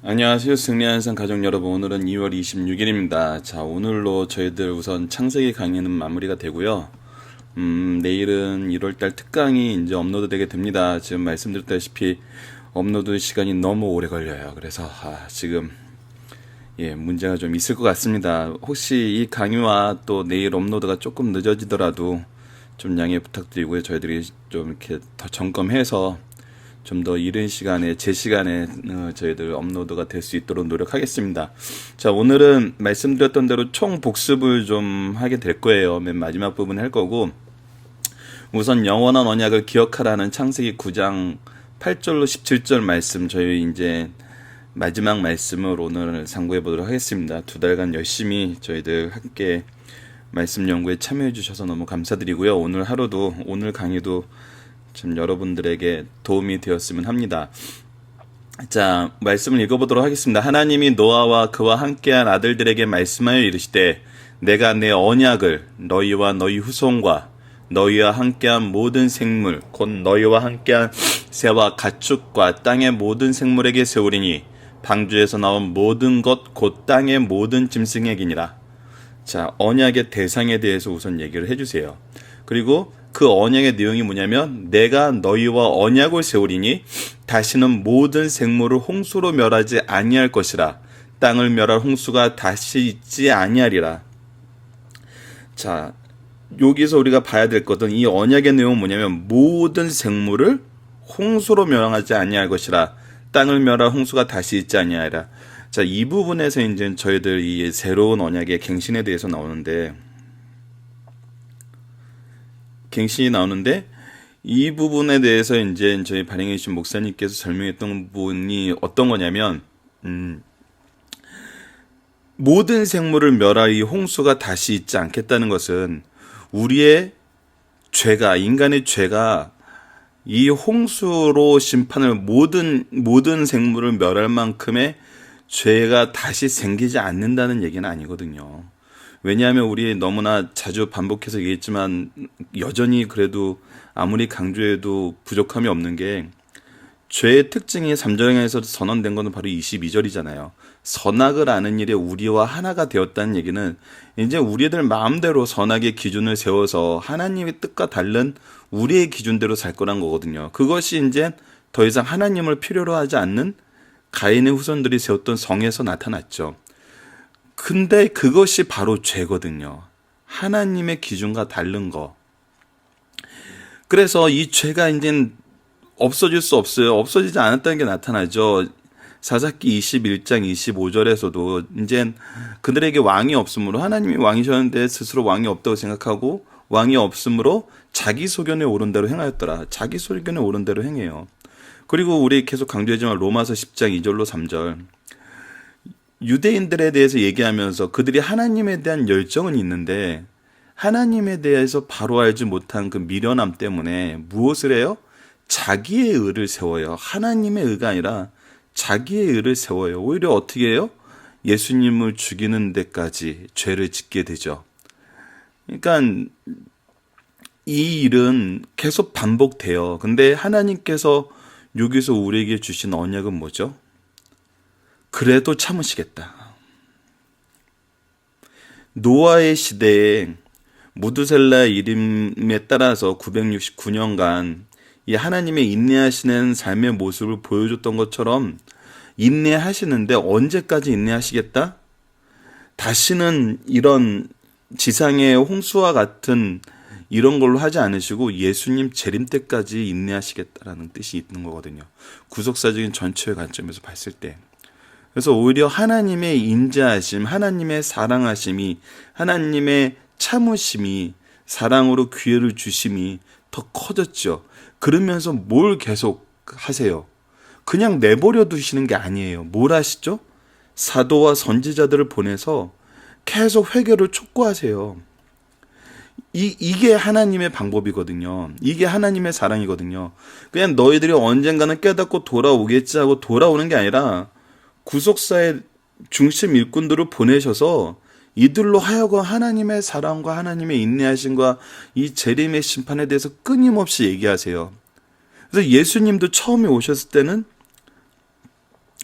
안녕하세요. 승리하는 삶 가족 여러분. 오늘은 2월 26일입니다. 자, 오늘로 저희들 우선 창세기 강의는 마무리가 되고요. 내일은 1월달 특강이 이제 업로드 되게 됩니다. 지금 말씀드렸다시피 업로드 시간이 너무 오래 걸려요. 그래서 지금 문제가 좀 있을 것 같습니다. 혹시 이 강의와 또 내일 업로드가 조금 늦어지더라도 좀 양해 부탁드리고요. 저희들이 좀 이렇게 더 점검해서 좀 더 이른 시간에 제 시간에 저희들 업로드가 될 수 있도록 노력하겠습니다. 자, 오늘은 말씀드렸던 대로 총 복습을 좀 하게 될 거예요. 맨 마지막 부분 할 거고, 우선 영원한 언약을 기억하라는 창세기 9장 8절로 17절 말씀, 저희 이제 마지막 말씀을 오늘 상고해 보도록 하겠습니다. 2달간 열심히 저희들 함께 말씀 연구에 참여해 주셔서 너무 감사드리고요. 오늘 하루도, 오늘 강의도 참 여러분들에게 도움이 되었으면 합니다. 자, 말씀을 읽어보도록 하겠습니다. 하나님이 노아와 그와 함께한 아들들에게 말씀하여 이르시되, 내가 내 언약을 너희와 너희 후손과 너희와 함께한 모든 생물 곧 너희와 함께한 새와 가축과 땅의 모든 생물에게 세우리니 방주에서 나온 모든 것 곧 땅의 모든 짐승에게니라. 자, 언약의 대상에 대해서 우선 얘기를 해주세요. 그리고 그 언약의 내용이 뭐냐면, 내가 너희와 언약을 세우리니 다시는 모든 생물을 홍수로 멸하지 아니할 것이라. 땅을 멸할 홍수가 다시 있지 아니하리라. 자, 여기서 우리가 봐야 될 것은, 이 언약의 내용은 뭐냐면, 모든 생물을 홍수로 멸하지 아니할 것이라. 땅을 멸할 홍수가 다시 있지 아니하리라. 자, 이 부분에서 이제 저희들 이 새로운 언약의 갱신에 대해서 나오는데, 이 부분에 대해서 이제 저희 발행해 주신 목사님께서 설명했던 부분이 어떤 거냐면, 모든 생물을 멸할 이 홍수가 다시 있지 않겠다는 것은, 우리의 죄가, 인간의 죄가 이 홍수로 심판을 모든 생물을 멸할 만큼의 죄가 다시 생기지 않는다는 얘기는 아니거든요. 왜냐하면 우리 너무나 자주 반복해서 얘기했지만, 여전히 그래도 아무리 강조해도 부족함이 없는 게, 죄의 특징이 3절에서 선언된 것은 바로 22절이잖아요. 선악을 아는 일에 우리와 하나가 되었다는 얘기는, 이제 우리들 마음대로 선악의 기준을 세워서 하나님의 뜻과 다른 우리의 기준대로 살 거란 거거든요. 그것이 이제 더 이상 하나님을 필요로 하지 않는 가인의 후손들이 세웠던 성에서 나타났죠. 근데 그것이 바로 죄거든요. 하나님의 기준과 다른 거. 그래서 이 죄가 이제 없어질 수 없어요. 없어지지 않았다는 게 나타나죠. 사사기 21장 25절에서도 이제 그들에게 왕이 없으므로, 하나님이 왕이셨는데 스스로 왕이 없다고 생각하고 왕이 없으므로 자기 소견에 오른 대로 행하였더라. 자기 소견에 오른 대로 행해요. 그리고 우리 계속 강조했지만 로마서 10장 2절로 3절, 유대인들에 대해서 얘기하면서 그들이 하나님에 대한 열정은 있는데 하나님에 대해서 바로 알지 못한 그 미련함 때문에 무엇을 해요? 자기의 의를 세워요. 하나님의 의가 아니라 자기의 의를 세워요. 오히려 어떻게 해요? 예수님을 죽이는 데까지 죄를 짓게 되죠. 그러니까 이 일은 계속 반복돼요. 근데 하나님께서 여기서 우리에게 주신 언약은 뭐죠? 그래도 참으시겠다. 노아의 시대에 무드셀라의 이름에 따라서 969년간 이 하나님의 인내하시는 삶의 모습을 보여줬던 것처럼 인내하시는데, 언제까지 인내하시겠다? 다시는 이런 지상의 홍수와 같은 이런 걸로 하지 않으시고 예수님 재림 때까지 인내하시겠다라는 뜻이 있는 거거든요. 구속사적인 전체의 관점에서 봤을 때. 그래서 오히려 하나님의 인자하심, 하나님의 사랑하심이, 하나님의 참으심이, 사랑으로 기회를 주심이 더 커졌죠. 그러면서 뭘 계속 하세요? 그냥 내버려 두시는 게 아니에요. 뭘 하시죠? 사도와 선지자들을 보내서 계속 회개를 촉구하세요. 이게 하나님의 방법이거든요. 이게 하나님의 사랑이거든요. 그냥 너희들이 언젠가는 깨닫고 돌아오겠지 하고 돌아오는 게 아니라, 구속사의 중심 일꾼들을 보내셔서 이들로 하여금 하나님의 사랑과 하나님의 인내하심과 이 재림의 심판에 대해서 끊임없이 얘기하세요. 그래서 예수님도 처음에 오셨을 때는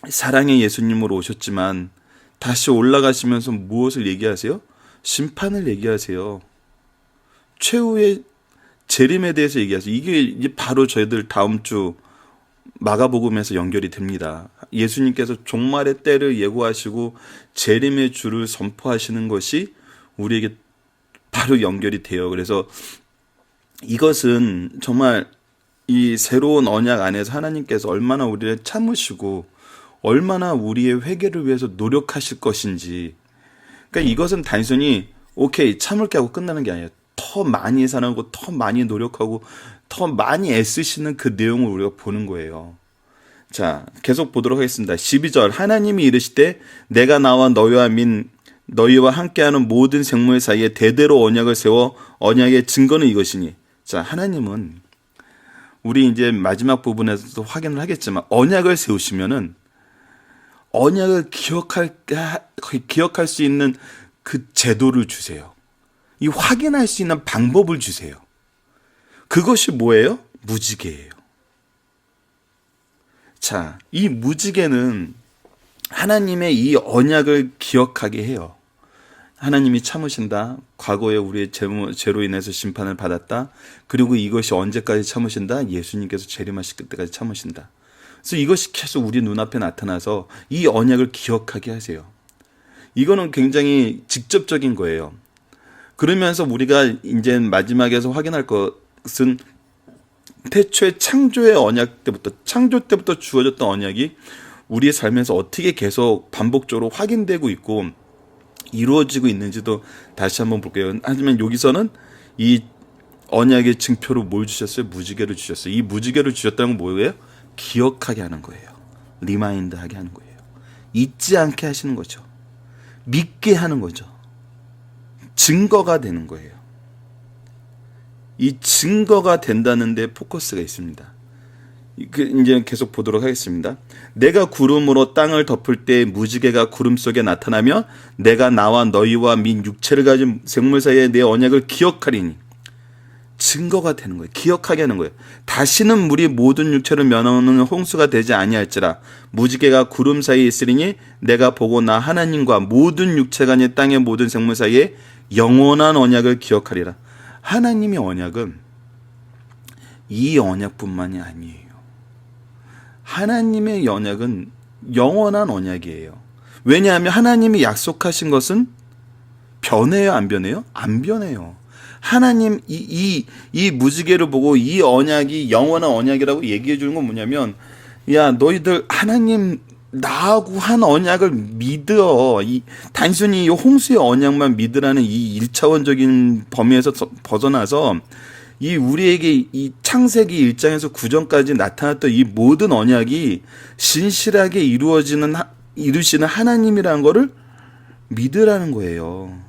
사랑의 예수님으로 오셨지만 다시 올라가시면서 무엇을 얘기하세요? 심판을 얘기하세요. 최후의 재림에 대해서 얘기하세요. 이게 바로 저희들 다음 주 마가복음에서 연결이 됩니다. 예수님께서 종말의 때를 예고하시고 재림의 주를 선포하시는 것이 우리에게 바로 연결이 돼요. 그래서 이것은 정말 이 새로운 언약 안에서 하나님께서 얼마나 우리를 참으시고 얼마나 우리의 회개를 위해서 노력하실 것인지. 그러니까 이것은 단순히 오케이 참을게 하고 끝나는 게 아니에요. 더 많이 사랑하고 더 많이 노력하고 더 많이 애쓰시는 그 내용을 우리가 보는 거예요. 자, 계속 보도록 하겠습니다. 12절 하나님이 이르시되 내가 나와 너희와 함께하는 모든 생물 사이에 대대로 언약을 세워 언약의 증거는 이것이니. 자, 하나님은 우리 이제 마지막 부분에서도 확인을 하겠지만 언약을 세우시면은 언약을 기억할 수 있는 그 제도를 주세요. 이 확인할 수 있는 방법을 주세요. 그것이 뭐예요? 무지개예요. 자, 이 무지개는 하나님의 이 언약을 기억하게 해요. 하나님이 참으신다. 과거에 우리의 죄로 인해서 심판을 받았다. 그리고 이것이 언제까지 참으신다? 예수님께서 재림하실 때까지 참으신다. 그래서 이것이 계속 우리 눈앞에 나타나서 이 언약을 기억하게 하세요. 이거는 굉장히 직접적인 거예요. 그러면서 우리가 이제 마지막에서 확인할 것은 태초의 창조의 언약 때부터, 창조 때부터 주어졌던 언약이 우리의 삶에서 어떻게 계속 반복적으로 확인되고 있고 이루어지고 있는지도 다시 한번 볼게요. 하지만 여기서는 이 언약의 증표로 뭘 주셨어요? 무지개를 주셨어요. 이 무지개를 주셨다는 건 뭐예요? 기억하게 하는 거예요. 리마인드 하게 하는 거예요. 잊지 않게 하시는 거죠. 믿게 하는 거죠. 증거가 되는 거예요. 이 증거가 된다는 데 포커스가 있습니다. 이제 계속 보도록 하겠습니다. 내가 구름으로 땅을 덮을 때 무지개가 구름 속에 나타나며 내가 나와 너희와 민 육체를 가진 생물 사이에 내 언약을 기억하리니. 증거가 되는 거예요. 기억하게 하는 거예요. 다시는 물이 모든 육체를 면하는 홍수가 되지 아니할지라 무지개가 구름 사이에 있으리니 내가 보고 나 하나님과 모든 육체가 아닌 땅의 모든 생물 사이에 영원한 언약을 기억하리라. 하나님의 언약은 이 언약뿐만이 아니에요. 하나님의 언약은 영원한 언약이에요. 왜냐하면 하나님이 약속하신 것은 변해요, 안 변해요? 안 변해요. 하나님 이 무지개를 보고 이 언약이 영원한 언약이라고 얘기해 주는 건 뭐냐면, 야 너희들 하나님 나하고 한 언약을 믿어. 단순히 이 홍수의 언약만 믿으라는 이 1차원적인 범위에서 벗어나서 이 우리에게 이 창세기 1장에서 9장까지 나타났던 이 모든 언약이 신실하게 이루시는 하나님이라는 거를 믿으라는 거예요.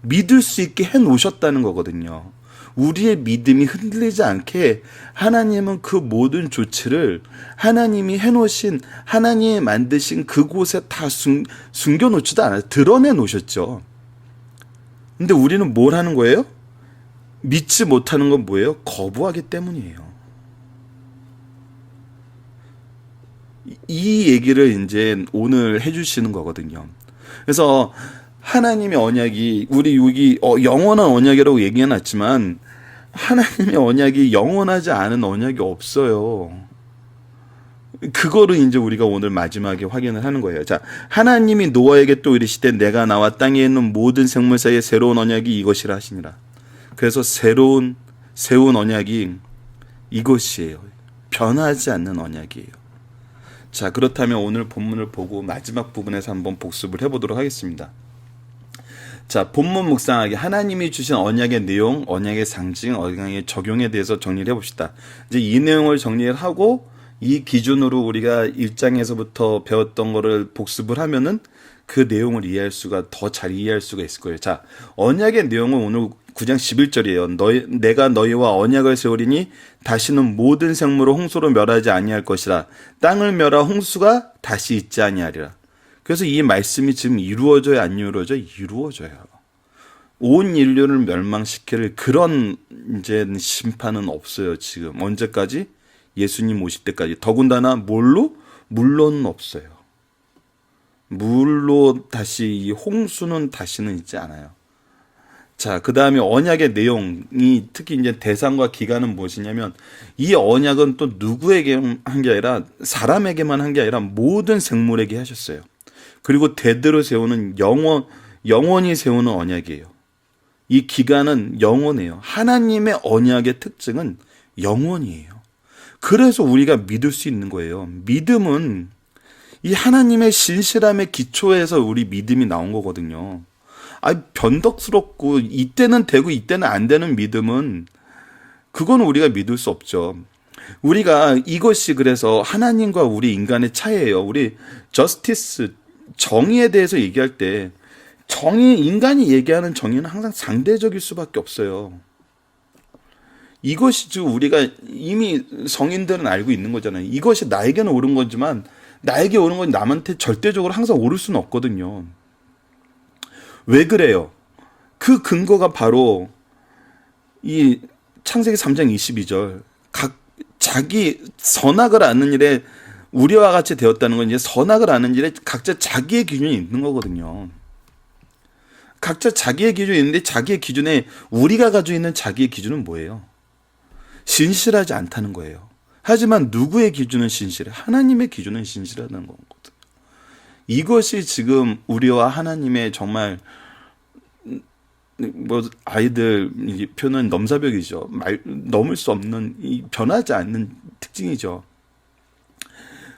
믿을 수 있게 해 놓으셨다는 거거든요. 우리의 믿음이 흔들리지 않게 하나님은 그 모든 조치를 하나님이 해놓으신, 하나님이 만드신 그곳에 다 숨겨놓지도 않아요. 드러내 놓으셨죠. 근데 우리는 뭘 하는 거예요? 믿지 못하는 건 뭐예요? 거부하기 때문이에요. 이 얘기를 이제 오늘 해주시는 거거든요. 그래서 하나님의 언약이 우리 여기 영원한 언약이라고 얘기해놨지만 하나님의 언약이 영원하지 않은 언약이 없어요. 그거를 이제 우리가 오늘 마지막에 확인을 하는 거예요. 자, 하나님이 노아에게 또 이르시되 내가 나와 땅에 있는 모든 생물 사이에 새로운 언약이 이것이라 하시니라. 그래서 세운 언약이 이것이에요. 변하지 않는 언약이에요. 자, 그렇다면 오늘 본문을 보고 마지막 부분에서 한번 복습을 해보도록 하겠습니다. 자, 본문 묵상하기 하나님이 주신 언약의 내용, 언약의 상징, 언약의 적용에 대해서 정리를 해봅시다. 이제 이 내용을 정리를 하고 이 기준으로 우리가 1장에서부터 배웠던 거를 복습을 하면은 그 내용을 더 잘 이해할 수가 있을 거예요. 자, 언약의 내용은 오늘 9장 11절이에요. 내가 너희와 언약을 세우리니 다시는 모든 생물을 홍수로 멸하지 아니할 것이라. 땅을 멸하 홍수가 다시 있지 아니하리라. 그래서 이 말씀이 지금 이루어져요, 안 이루어져요? 이루어져요. 온 인류를 멸망시킬 그런 이제 심판은 없어요, 지금. 언제까지? 예수님 오실 때까지. 더군다나 뭘로? 물론 없어요. 물로 다시 이 홍수는 다시는 있지 않아요. 자, 그 다음에 언약의 내용이 특히 이제 대상과 기간은 무엇이냐면 이 언약은 또 누구에게 한 게 아니라 사람에게만 한 게 아니라 모든 생물에게 하셨어요. 그리고 대대로 세우는 영원히 세우는 언약이에요. 이 기간은 영원해요. 하나님의 언약의 특징은 영원이에요. 그래서 우리가 믿을 수 있는 거예요. 믿음은 이 하나님의 신실함의 기초에서 우리 믿음이 나온 거거든요. 변덕스럽고 이때는 되고 이때는 안 되는 믿음은 그건 우리가 믿을 수 없죠. 우리가 이것이 그래서 하나님과 우리 인간의 차이예요. 우리 저스티스 정의에 대해서 얘기할 때 인간이 얘기하는 정의는 항상 상대적일 수밖에 없어요. 이것이 지금 우리가 이미 성인들은 알고 있는 거잖아요. 이것이 나에게는 옳은 거지만 나에게 옳은 건 남한테 절대적으로 항상 옳을 수는 없거든요. 왜 그래요? 그 근거가 바로 이 창세기 3장 22절 자기 선악을 아는 일에 우리와 같이 되었다는 건 이제 선악을 아는 일에 각자 자기의 기준이 있는 거거든요. 각자 자기의 기준이 있는데 자기의 기준에 우리가 가지고 있는 자기의 기준은 뭐예요? 신실하지 않다는 거예요. 하지만 누구의 기준은 신실해? 하나님의 기준은 신실하다는 거거든요. 이것이 지금 우리와 하나님의 정말 아이들 표현은 넘사벽이죠. 넘을 수 없는 변하지 않는 특징이죠.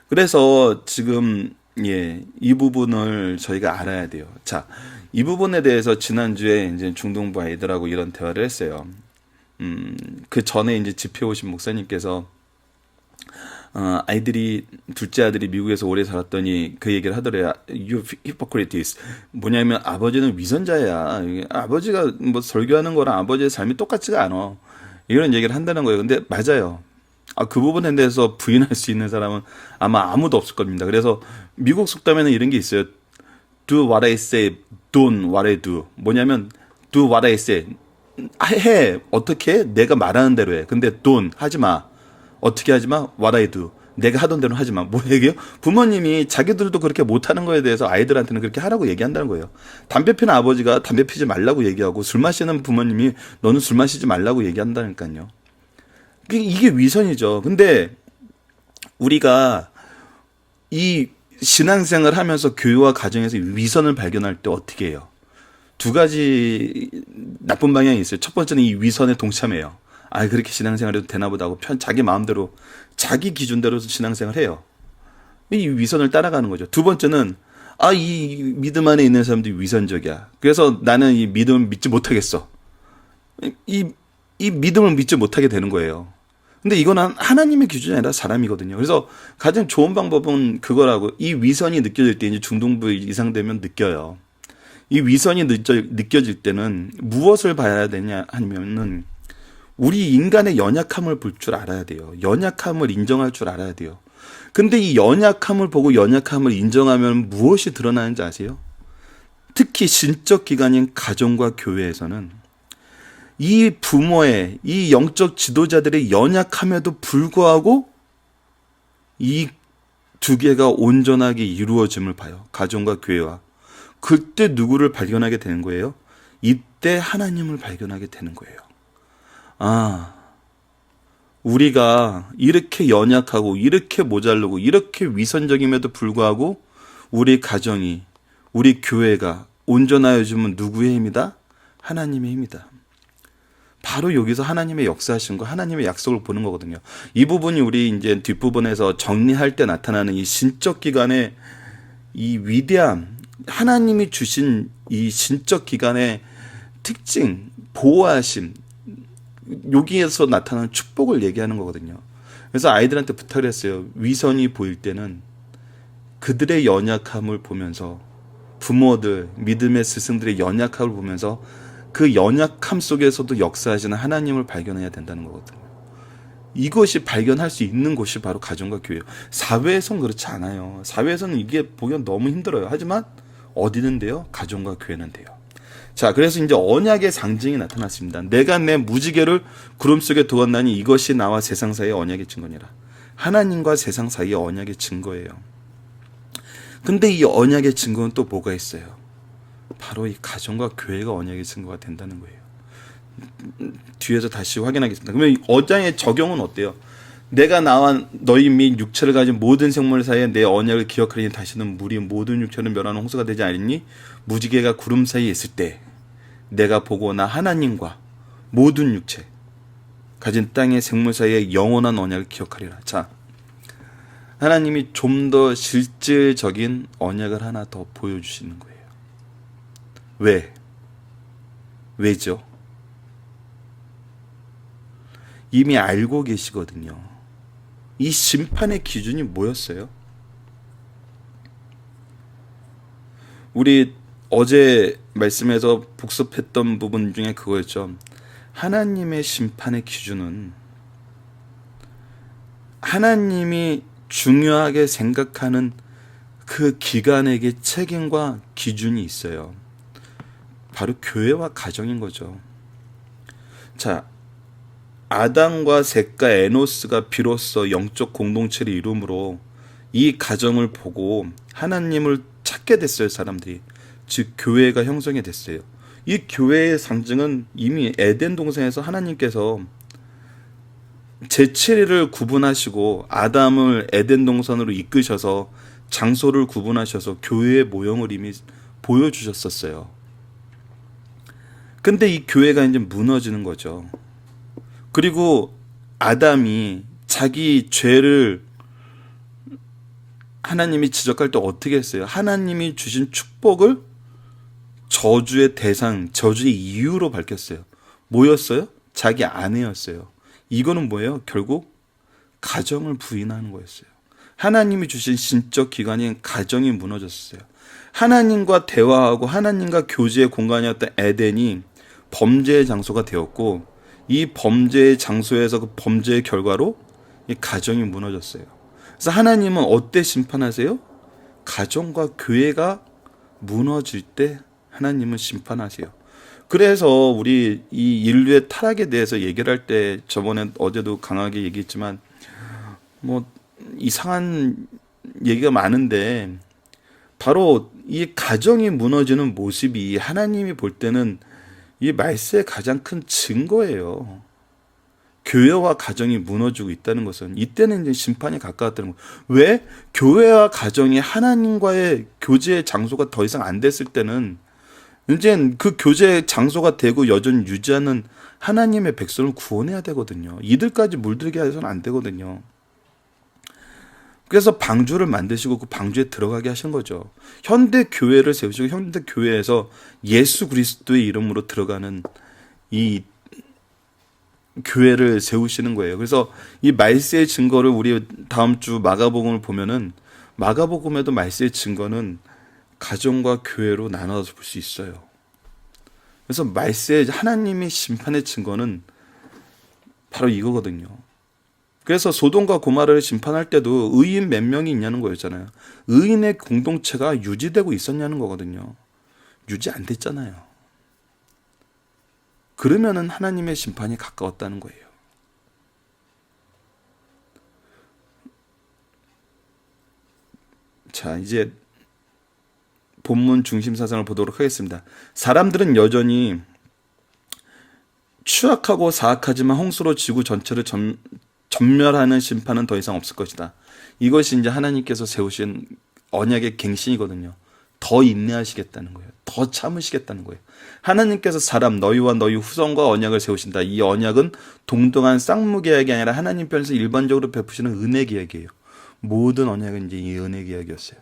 그래서 지금 이 부분을 저희가 알아야 돼요. 자, 이 부분에 대해서 지난주에 이제 중동부 아이들하고 이런 대화를 했어요. 그 전에 이제 집회 오신 목사님께서 아이들이 둘째 아들이 미국에서 오래 살았더니 그 얘기를 하더래요. You hypocrites. 뭐냐면 아버지는 위선자야. 아버지가 뭐 설교하는 거랑 아버지의 삶이 똑같지가 않아. 이런 얘기를 한다는 거예요. 근데 맞아요. 그 부분에 대해서 부인할 수 있는 사람은 아마 아무도 없을 겁니다. 그래서 미국 속담에는 이런 게 있어요. Do what I say, don't what I do. 뭐냐면 do what I say. 해. 어떻게 해? 내가 말하는 대로 해. 근데 don't. 하지 마. 어떻게 하지 마? What I do. 내가 하던 대로 하지 마. 뭐 얘기해요? 부모님이 자기들도 그렇게 못하는 거에 대해서 아이들한테는 그렇게 하라고 얘기한다는 거예요. 담배 피는 아버지가 담배 피지 말라고 얘기하고 술 마시는 부모님이 너는 술 마시지 말라고 얘기한다니까요. 이게 위선이죠. 근데 우리가 이 신앙생활을 하면서 교회와 가정에서 위선을 발견할 때 어떻게 해요? 두 가지 나쁜 방향이 있어요. 첫 번째는 이 위선에 동참해요. 그렇게 신앙생활해도 되나 보다 하고 자기 마음대로 자기 기준대로 신앙생활을 해요. 이 위선을 따라가는 거죠. 두 번째는 이 믿음 안에 있는 사람들이 위선적이야. 그래서 나는 이 믿음을 믿지 못하겠어. 이 믿음을 믿지 못하게 되는 거예요. 근데 이거는 하나님의 기준이 아니라 사람이거든요. 그래서 가장 좋은 방법은 그거라고. 이 위선이 느껴질 때 이제 중동부 이상 되면 느껴요. 이 위선이 느껴질 때는 무엇을 봐야 되냐 하면은 우리 인간의 연약함을 볼 줄 알아야 돼요. 연약함을 인정할 줄 알아야 돼요. 근데 이 연약함을 보고 연약함을 인정하면 무엇이 드러나는지 아세요? 특히 신적 기관인 가정과 교회에서는 이 부모의, 이 영적 지도자들의 연약함에도 불구하고 이 두 개가 온전하게 이루어짐을 봐요. 가정과 교회와. 그때 누구를 발견하게 되는 거예요? 이때 하나님을 발견하게 되는 거예요. 우리가 이렇게 연약하고 이렇게 모자르고 이렇게 위선적임에도 불구하고 우리 가정이, 우리 교회가 온전하여 주면 누구의 힘이다? 하나님의 힘이다. 바로 여기서 하나님의 역사하신 거, 하나님의 약속을 보는 거거든요. 이 부분이 우리 이제 뒷부분에서 정리할 때 나타나는 이 신적 기관의 이 위대함, 하나님이 주신 이 신적 기관의 특징, 보호하심, 여기에서 나타나는 축복을 얘기하는 거거든요. 그래서 아이들한테 부탁을 했어요. 위선이 보일 때는 그들의 연약함을 보면서 부모들, 믿음의 스승들의 연약함을 보면서 그 연약함 속에서도 역사하시는 하나님을 발견해야 된다는 거거든요. 이것이 발견할 수 있는 곳이 바로 가정과 교회예요. 사회에서는 그렇지 않아요. 사회에서는 이게 보기엔 너무 힘들어요. 하지만 어디는 돼요? 가정과 교회는 돼요. 자, 그래서 이제 언약의 상징이 나타났습니다. 내가 내 무지개를 구름 속에 두었나니 이것이 나와 세상 사이의 언약의 증거니라. 하나님과 세상 사이의 언약의 증거예요. 근데 이 언약의 증거는 또 뭐가 있어요? 바로 이 가정과 교회가 언약의 증거가 된다는 거예요. 뒤에서 다시 확인하겠습니다. 그러면 이 언약의 적용은 어때요? 내가 나와 너희 및 육체를 가진 모든 생물 사이에 내 언약을 기억하리니 다시는 물이 모든 육체를 멸하는 홍수가 되지 않으니 무지개가 구름 사이에 있을 때 내가 보고 나 하나님과 모든 육체 가진 땅의 생물 사이에 영원한 언약을 기억하리라. 자, 하나님이 좀 더 실질적인 언약을 하나 더 보여주시는 거예요. 왜? 왜죠? 이미 알고 계시거든요. 이 심판의 기준이 뭐였어요? 우리 어제 말씀에서 복습했던 부분 중에 그거였죠. 하나님의 심판의 기준은 하나님이 중요하게 생각하는 그 기관에게 책임과 기준이 있어요. 바로 교회와 가정인 거죠. 자, 아담과 셋과 에노스가 비로소 영적 공동체를 이룸으로 이 가정을 보고 하나님을 찾게 됐어요. 사람들이. 즉 교회가 형성이 됐어요. 이 교회의 상징은 이미 에덴 동산에서 하나님께서 제7일을 구분하시고 아담을 에덴 동산으로 이끄셔서 장소를 구분하셔서 교회의 모형을 이미 보여주셨었어요. 근데 이 교회가 이제 무너지는 거죠. 그리고 아담이 자기 죄를 하나님이 지적할 때 어떻게 했어요? 하나님이 주신 축복을 저주의 대상, 저주의 이유로 밝혔어요. 뭐였어요? 자기 아내였어요. 이거는 뭐예요? 결국 가정을 부인하는 거였어요. 하나님이 주신 신적 기관인 가정이 무너졌어요. 하나님과 대화하고 하나님과 교제의 공간이었던 에덴이 범죄의 장소가 되었고 이 범죄의 장소에서 그 범죄의 결과로 이 가정이 무너졌어요. 그래서 하나님은 어때 심판하세요? 가정과 교회가 무너질 때 하나님은 심판하세요. 그래서 우리 이 인류의 타락에 대해서 얘기를 할 때 저번에 어제도 강하게 얘기했지만 뭐 이상한 얘기가 많은데 바로 이 가정이 무너지는 모습이 하나님이 볼 때는 이 말세의 가장 큰 증거예요. 교회와 가정이 무너지고 있다는 것은 이때는 이제 심판이 가까웠다는 거예요. 왜? 교회와 가정이 하나님과의 교제의 장소가 더 이상 안 됐을 때는 이제 그 교제의 장소가 되고 여전히 유지하는 하나님의 백성을 구원해야 되거든요. 이들까지 물들게 해서는 안 되거든요. 그래서 방주를 만드시고 그 방주에 들어가게 하신 거죠. 현대 교회를 세우시고 현대 교회에서 예수 그리스도의 이름으로 들어가는 이 교회를 세우시는 거예요. 그래서 이 말세의 증거를 우리 다음 주 마가복음을 보면은 마가복음에도 말세의 증거는 가정과 교회로 나눠서 볼 수 있어요. 그래서 말세 하나님의 심판의 증거는 바로 이거거든요. 그래서 소돔과 고모라를 심판할 때도 의인 몇 명이 있냐는 거였잖아요. 의인의 공동체가 유지되고 있었냐는 거거든요. 유지 안 됐잖아요. 그러면은 하나님의 심판이 가까웠다는 거예요. 자, 이제 본문 중심 사상을 보도록 하겠습니다. 사람들은 여전히 추악하고 사악하지만 홍수로 지구 전체를 전멸하는 심판은 더 이상 없을 것이다. 이것이 이제 하나님께서 세우신 언약의 갱신이거든요. 더 인내하시겠다는 거예요. 더 참으시겠다는 거예요. 하나님께서 사람 너희와 너희 후손과 언약을 세우신다. 이 언약은 동등한 쌍무계약이 아니라 하나님 편에서 일반적으로 베푸시는 은혜 계약이에요. 모든 언약은 이제 이 은혜 계약이었어요.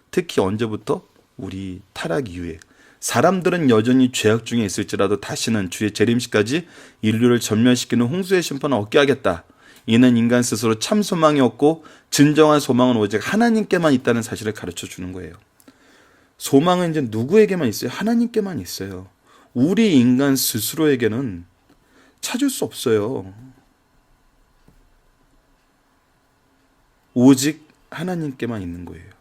특히 언제부터? 우리 타락 이후에. 사람들은 여전히 죄악 중에 있을지라도 다시는 주의 재림시까지 인류를 전멸시키는 홍수의 심판을 얻게 하겠다. 이는 인간 스스로 참 소망이 없고 진정한 소망은 오직 하나님께만 있다는 사실을 가르쳐 주는 거예요. 소망은 이제 누구에게만 있어요? 하나님께만 있어요. 우리 인간 스스로에게는 찾을 수 없어요. 오직 하나님께만 있는 거예요.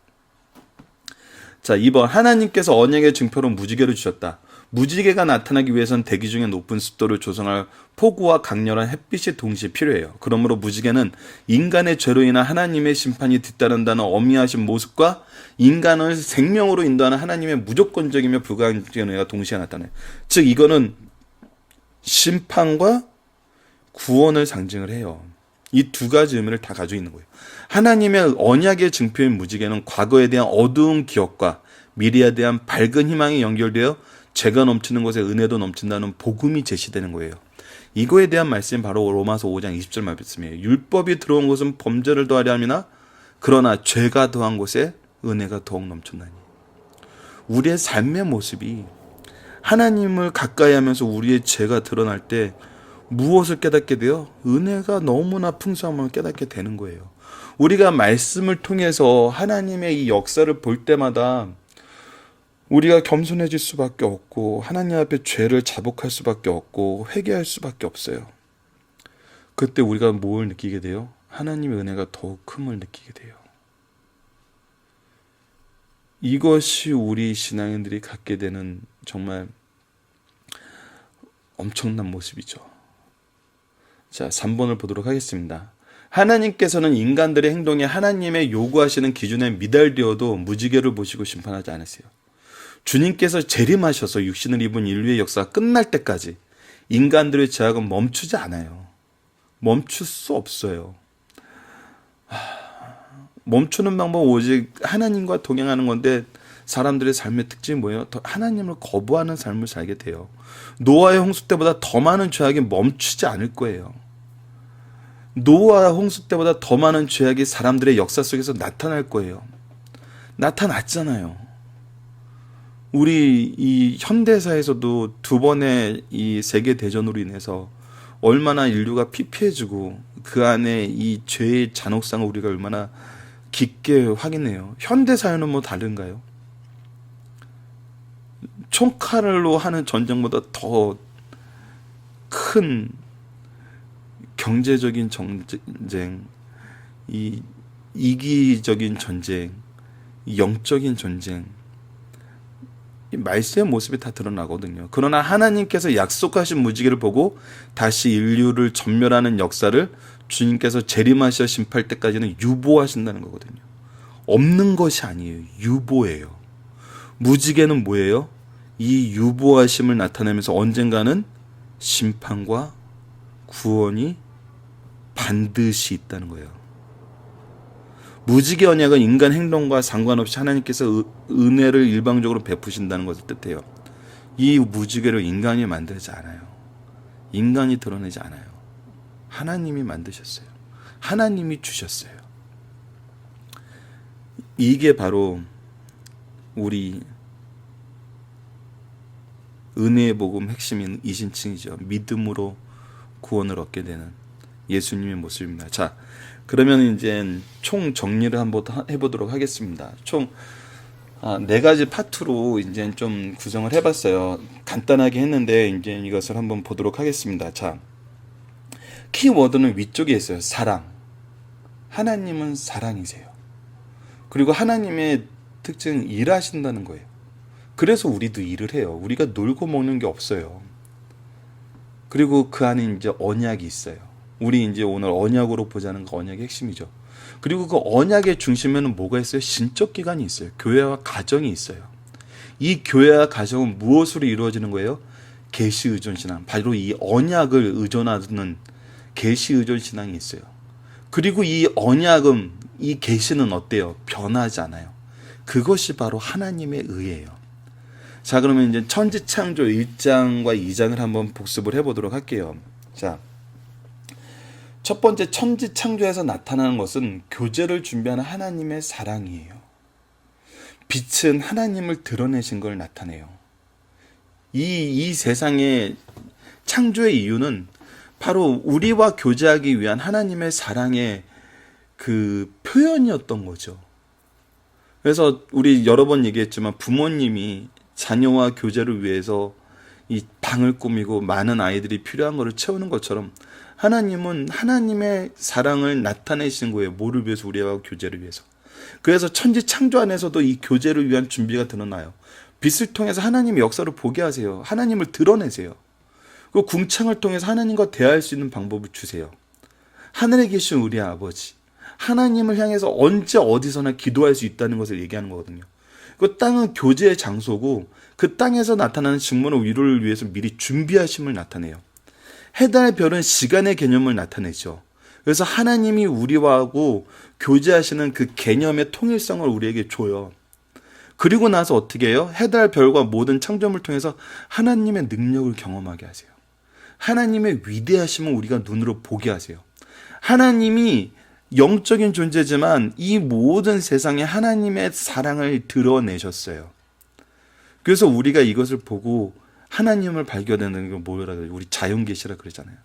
자, 2번 하나님께서 언약의 증표로 무지개를 주셨다. 무지개가 나타나기 위해선 대기 중에 높은 습도를 조성할 폭우와 강렬한 햇빛이 동시에 필요해요. 그러므로 무지개는 인간의 죄로 인한 하나님의 심판이 뒤따른다는 어미하신 모습과 인간을 생명으로 인도하는 하나님의 무조건적이며 불가항적인 은혜가 동시에 나타나요. 즉 이거는 심판과 구원을 상징을 해요. 이 두 가지 의미를 다 가지고 있는 거예요. 하나님의 언약의 증표인 무지개는 과거에 대한 어두운 기억과 미래에 대한 밝은 희망이 연결되어 죄가 넘치는 곳에 은혜도 넘친다는 복음이 제시되는 거예요. 이거에 대한 말씀이 바로 로마서 5장 20절 말씀이에요. 율법이 들어온 곳은 범죄를 더하려 함이나 그러나 죄가 더한 곳에 은혜가 더욱 넘쳤나니. 우리의 삶의 모습이 하나님을 가까이 하면서 우리의 죄가 드러날 때 무엇을 깨닫게 돼요? 은혜가 너무나 풍성함을 깨닫게 되는 거예요. 우리가 말씀을 통해서 하나님의 이 역사를 볼 때마다 우리가 겸손해질 수밖에 없고 하나님 앞에 죄를 자복할 수밖에 없고 회개할 수밖에 없어요. 그때 우리가 뭘 느끼게 돼요? 하나님의 은혜가 더욱 큼을 느끼게 돼요. 이것이 우리 신앙인들이 갖게 되는 정말 엄청난 모습이죠. 자, 3번을 보도록 하겠습니다. 하나님께서는 인간들의 행동이 하나님의 요구하시는 기준에 미달되어도 무지개를 보시고 심판하지 않으세요. 주님께서 재림하셔서 육신을 입은 인류의 역사가 끝날 때까지 인간들의 죄악은 멈추지 않아요. 멈출 수 없어요. 멈추는 방법은 오직 하나님과 동행하는 건데 사람들의 삶의 특징이 뭐예요? 더 하나님을 거부하는 삶을 살게 돼요. 노아의 홍수 때보다 더 많은 죄악이 멈추지 않을 거예요. 노아의 홍수 때보다 더 많은 죄악이 사람들의 역사 속에서 나타날 거예요. 나타났잖아요. 우리 이 현대사에서도 두 번의 이 세계 대전으로 인해서 얼마나 인류가 피폐해지고 그 안에 이 죄의 잔혹성을 우리가 얼마나 깊게 확인해요. 현대사회는 뭐 다른가요? 총칼로 하는 전쟁보다 더 큰 경제적인 전쟁, 이 이기적인 전쟁, 영적인 전쟁, 이 말세의 모습이 다 드러나거든요. 그러나 하나님께서 약속하신 무지개를 보고 다시 인류를 전멸하는 역사를 주님께서 재림하셔 심판할 때까지는 유보하신다는 거거든요. 없는 것이 아니에요. 유보예요. 무지개는 뭐예요? 이 유보하심을 나타내면서 언젠가는 심판과 구원이 반드시 있다는 거예요. 무지개 언약은 인간 행동과 상관없이 하나님께서 은혜를 일방적으로 베푸신다는 것을 뜻해요. 이 무지개를 인간이 만들지 않아요. 인간이 드러내지 않아요. 하나님이 만드셨어요. 하나님이 주셨어요. 이게 바로 우리 은혜의 복음 핵심인 이신층이죠. 믿음으로 구원을 얻게 되는 예수님의 모습입니다. 자, 그러면 이제 총 정리를 한번 해보도록 하겠습니다. 총 4가지 파트로 이제 좀 구성을 해봤어요. 간단하게 했는데 이제 이것을 한번 보도록 하겠습니다. 자, 키워드는 위쪽에 있어요. 사랑. 하나님은 사랑이세요. 그리고 하나님의 특징은 일하신다는 거예요. 그래서 우리도 일을 해요. 우리가 놀고 먹는 게 없어요. 그리고 그 안에 이제 언약이 있어요. 우리 이제 오늘 언약으로 보자는 거 언약의 핵심이죠. 그리고 그 언약의 중심에는 뭐가 있어요? 신적 기관이 있어요. 교회와 가정이 있어요. 이 교회와 가정은 무엇으로 이루어지는 거예요? 계시 의존 신앙. 바로 이 언약을 의존하는 계시 의존 신앙이 있어요. 그리고 이 언약은 이 계시는 어때요? 변하지 않아요. 그것이 바로 하나님의 의예요. 자, 그러면 이제 천지창조 1장과 2장을 한번 복습을 해보도록 할게요. 자, 첫 번째 천지창조에서 나타나는 것은 교제를 준비하는 하나님의 사랑이에요. 빛은 하나님을 드러내신 걸 나타내요. 이 세상의 창조의 이유는 바로 우리와 교제하기 위한 하나님의 사랑의 그 표현이었던 거죠. 그래서 우리 여러 번 얘기했지만 부모님이 자녀와 교제를 위해서 이 방을 꾸미고 많은 아이들이 필요한 것을 채우는 것처럼 하나님은 하나님의 사랑을 나타내시는 거예요. 뭐를 위해서? 우리와 교제를 위해서. 그래서 천지 창조 안에서도 이 교제를 위한 준비가 드러나요. 빛을 통해서 하나님의 역사를 보게 하세요. 하나님을 드러내세요. 그 궁창을 통해서 하나님과 대화할 수 있는 방법을 주세요. 하늘에 계신 우리 아버지, 하나님을 향해서 언제 어디서나 기도할 수 있다는 것을 얘기하는 거거든요. 그 땅은 교제의 장소고 그 땅에서 나타나는 직문의 위로를 위해서 미리 준비하심을 나타내요. 해달 별은 시간의 개념을 나타내죠. 그래서 하나님이 우리와하고 교제하시는 그 개념의 통일성을 우리에게 줘요. 그리고 나서 어떻게 해요? 해달 별과 모든 창조물을 통해서 하나님의 능력을 경험하게 하세요. 하나님의 위대하심을 우리가 눈으로 보게 하세요. 하나님이 영적인 존재지만 이 모든 세상에 하나님의 사랑을 드러내셨어요. 그래서 우리가 이것을 보고 하나님을 발견하는 게 뭐라 그래요? 우리 자연계시라 그러잖아요.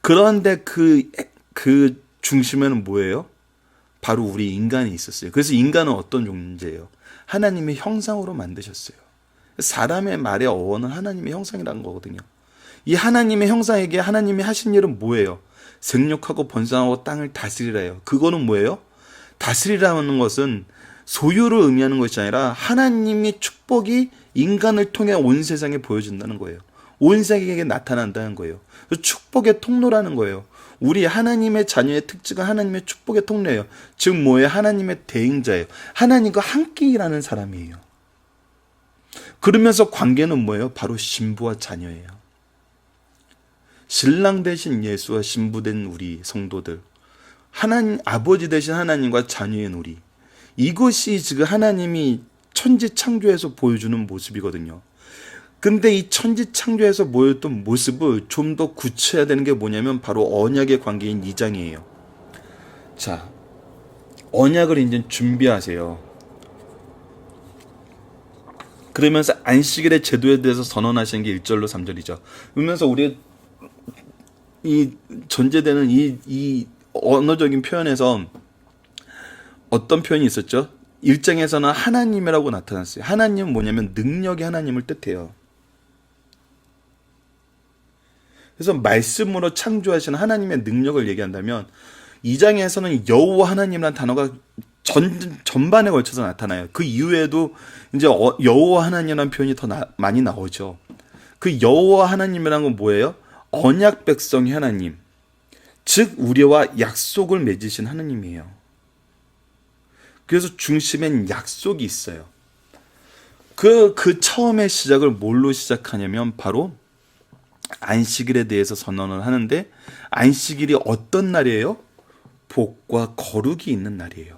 그런데 그 중심에는 뭐예요? 바로 우리 인간이 있었어요. 그래서 인간은 어떤 존재예요? 하나님의 형상으로 만드셨어요. 사람의 말의 어원은 하나님의 형상이라는 거거든요. 이 하나님의 형상에게 하나님이 하신 일은 뭐예요? 생육하고 번성하고 땅을 다스리라요. 그거는 뭐예요? 다스리라는 것은 소유를 의미하는 것이 아니라 하나님의 축복이 인간을 통해 온 세상에 보여진다는 거예요. 온 세계에게 나타난다는 거예요. 축복의 통로라는 거예요. 우리 하나님의 자녀의 특징은 하나님의 축복의 통로예요. 즉 뭐예요? 하나님의 대행자예요. 하나님과 함께 일하는 사람이에요. 그러면서 관계는 뭐예요? 바로 신부와 자녀예요. 신랑 되신 예수와 신부 된 우리 성도들, 하나님 아버지 되신 하나님과 자녀인 우리, 이것이 지금 하나님이 천지 창조에서 보여주는 모습이거든요. 근데 이 천지 창조에서 보였던 모습을 좀 더 굳혀야 되는 게 뭐냐면 바로 언약의 관계인 2장이에요. 자, 언약을 이제 준비하세요. 그러면서 안식일의 제도에 대해서 선언하시는 게 1절로 3절이죠. 그러면서 우리 이 전제되는 이 언어적인 표현에서 어떤 표현이 있었죠? 1장에서는 하나님이라고 나타났어요. 하나님은 뭐냐면 능력이 하나님을 뜻해요. 그래서 말씀으로 창조하시는 하나님의 능력을 얘기한다면 2장에서는 여호와 하나님이라는 단어가 전반에 걸쳐서 나타나요. 그 이후에도 이제 여호와 하나님이라는 표현이 더 많이 나오죠. 그 여호와 하나님이라는 건 뭐예요? 언약 백성의 하나님, 즉 우리와 약속을 맺으신 하나님이에요. 그래서 중심엔 약속이 있어요. 그 처음의 시작을 뭘로 시작하냐면 바로 안식일에 대해서 선언을 하는데, 안식일이 어떤 날이에요? 복과 거룩이 있는 날이에요.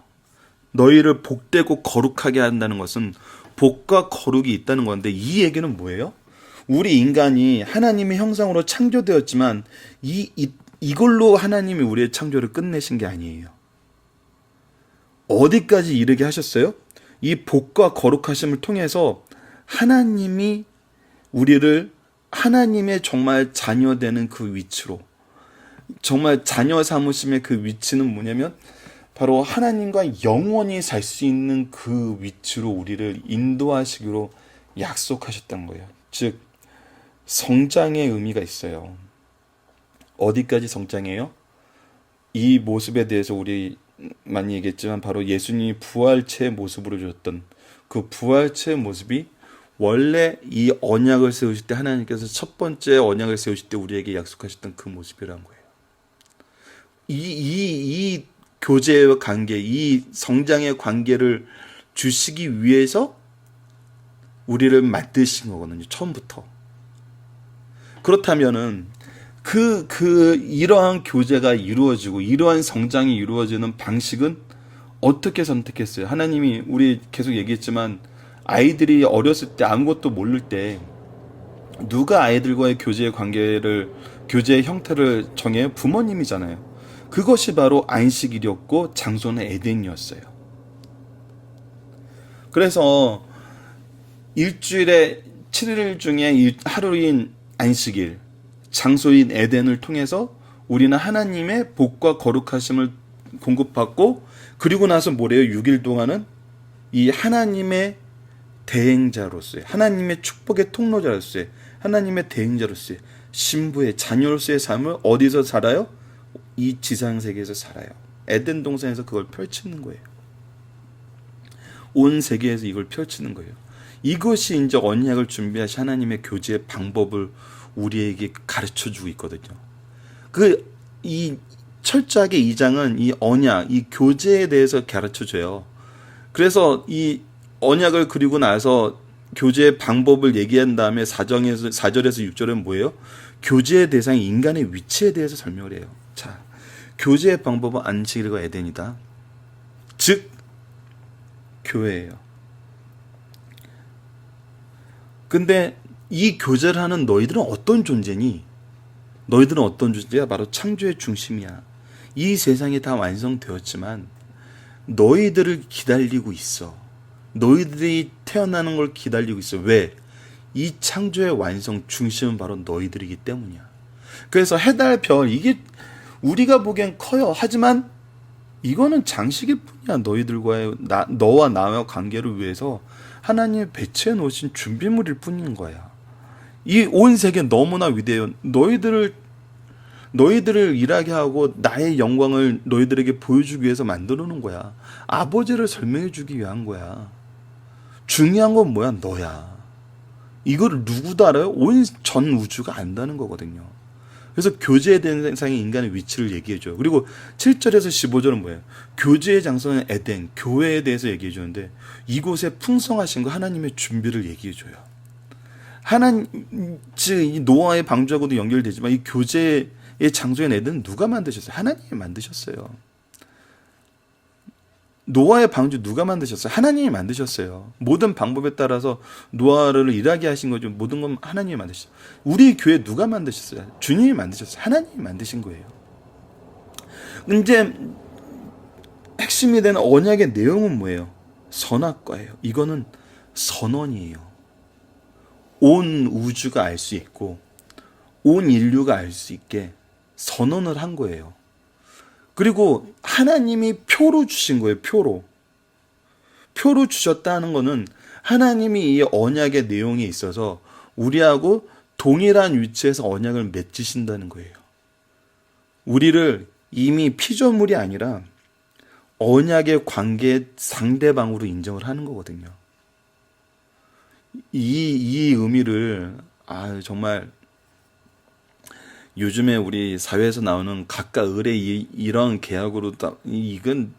너희를 복되고 거룩하게 한다는 것은 복과 거룩이 있다는 건데, 이 얘기는 뭐예요? 우리 인간이 하나님의 형상으로 창조되었지만 이걸로 하나님이 우리의 창조를 끝내신 게 아니에요. 어디까지 이르게 하셨어요? 이 복과 거룩하심을 통해서 하나님이 우리를 하나님의 정말 자녀되는 그 위치로, 정말 자녀 삼으심의 그 위치는 뭐냐면 바로 하나님과 영원히 살 수 있는 그 위치로 우리를 인도하시기로 약속하셨던 거예요. 즉 성장의 의미가 있어요. 어디까지 성장해요? 이 모습에 대해서 우리 많이 얘기했지만 바로 예수님이 부활체의 모습으로 주셨던 그 부활체의 모습이 원래 이 언약을 세우실 때 하나님께서 첫 번째 언약을 세우실 때 우리에게 약속하셨던 그 모습이란 거예요. 이 교제의 관계, 이 성장의 관계를 주시기 위해서 우리를 만드신 거거든요. 처음부터. 그렇다면은 이러한 교제가 이루어지고 이러한 성장이 이루어지는 방식은 어떻게 선택했어요? 하나님이 우리 계속 얘기했지만 아이들이 어렸을 때 아무것도 모를 때 누가 아이들과의 교제의 형태를 정해요? 부모님이잖아요. 그것이 바로 안식일이었고 장소는 에덴이었어요. 그래서 일주일에 7일 중에 하루인 안식일, 장소인 에덴을 통해서 우리는 하나님의 복과 거룩하심을 공급받고, 그리고 나서 뭐래요? 6일 동안은 이 하나님의 대행자로서의, 하나님의 축복의 통로자로서의, 하나님의 대행자로서의, 신부의 자녀로서의 삶을 어디서 살아요? 이 지상세계에서 살아요. 에덴 동산에서 그걸 펼치는 거예요. 온 세계에서 이걸 펼치는 거예요. 이것이 이제 언약을 준비하신 하나님의 교제의 방법을 우리에게 가르쳐 주고 있거든요. 이 철저하게 이 장은 이 언약, 이 교제에 대해서 가르쳐 줘요. 그래서 이 언약을 그리고 나서 교제의 방법을 얘기한 다음에 4절에서 6절은 뭐예요? 교제의 대상이 인간의 위치에 대해서 설명을 해요. 자, 교제의 방법은 안식일과 에덴이다. 즉, 교회예요. 근데 이 교제를 하는 너희들은 어떤 존재니? 너희들은 어떤 존재야? 바로 창조의 중심이야. 이 세상이 다 완성되었지만 너희들을 기다리고 있어. 너희들이 태어나는 걸 기다리고 있어. 왜? 이 창조의 완성 중심은 바로 너희들이기 때문이야. 그래서 해달 별 이게 우리가 보기엔 커요. 하지만 이거는 장식일 뿐이야. 너와 나와 관계를 위해서 하나님이 배치해 놓으신 준비물일 뿐인 거야. 이 온 세계 너무나 위대해요. 너희들을 일하게 하고 나의 영광을 너희들에게 보여주기 위해서 만들어 놓은 거야. 아버지를 설명해 주기 위한 거야. 중요한 건 뭐야? 너야. 이거를 누구도 알아요? 온 전 우주가 안다는 거거든요. 그래서 교제에 대한 세상의 인간의 위치를 얘기해줘요. 그리고 7절에서 15절은 뭐예요? 교제의 장소는 에덴, 교회에 대해서 얘기해주는데 이곳에 풍성하신 거 하나님의 준비를 얘기해줘요. 즉 노아의 방주하고도 연결되지만 이 교제의 장소인 에덴은 누가 만드셨어요? 하나님이 만드셨어요. 노아의 방주 누가 만드셨어요? 하나님이 만드셨어요. 모든 방법에 따라서 노아를 일하게 하신 거죠. 모든 건 하나님이 만드셨어요. 우리 교회 누가 만드셨어요? 주님이 만드셨어요. 하나님이 만드신 거예요. 이제 핵심이 되는 언약의 내용은 뭐예요? 선악과예요. 이거는 선언이에요. 온 우주가 알 수 있고 온 인류가 알 수 있게 선언을 한 거예요. 그리고 하나님이 표로 주신 거예요. 표로 주셨다는 거는 하나님이 이 언약의 내용에 있어서 우리하고 동일한 위치에서 언약을 맺으신다는 거예요. 우리를 이미 피조물이 아니라 언약의 관계의 상대방으로 인정을 하는 거거든요. 이 의미를 정말 요즘에 우리 사회에서 나오는 각각 을의 이런 계약으로 이건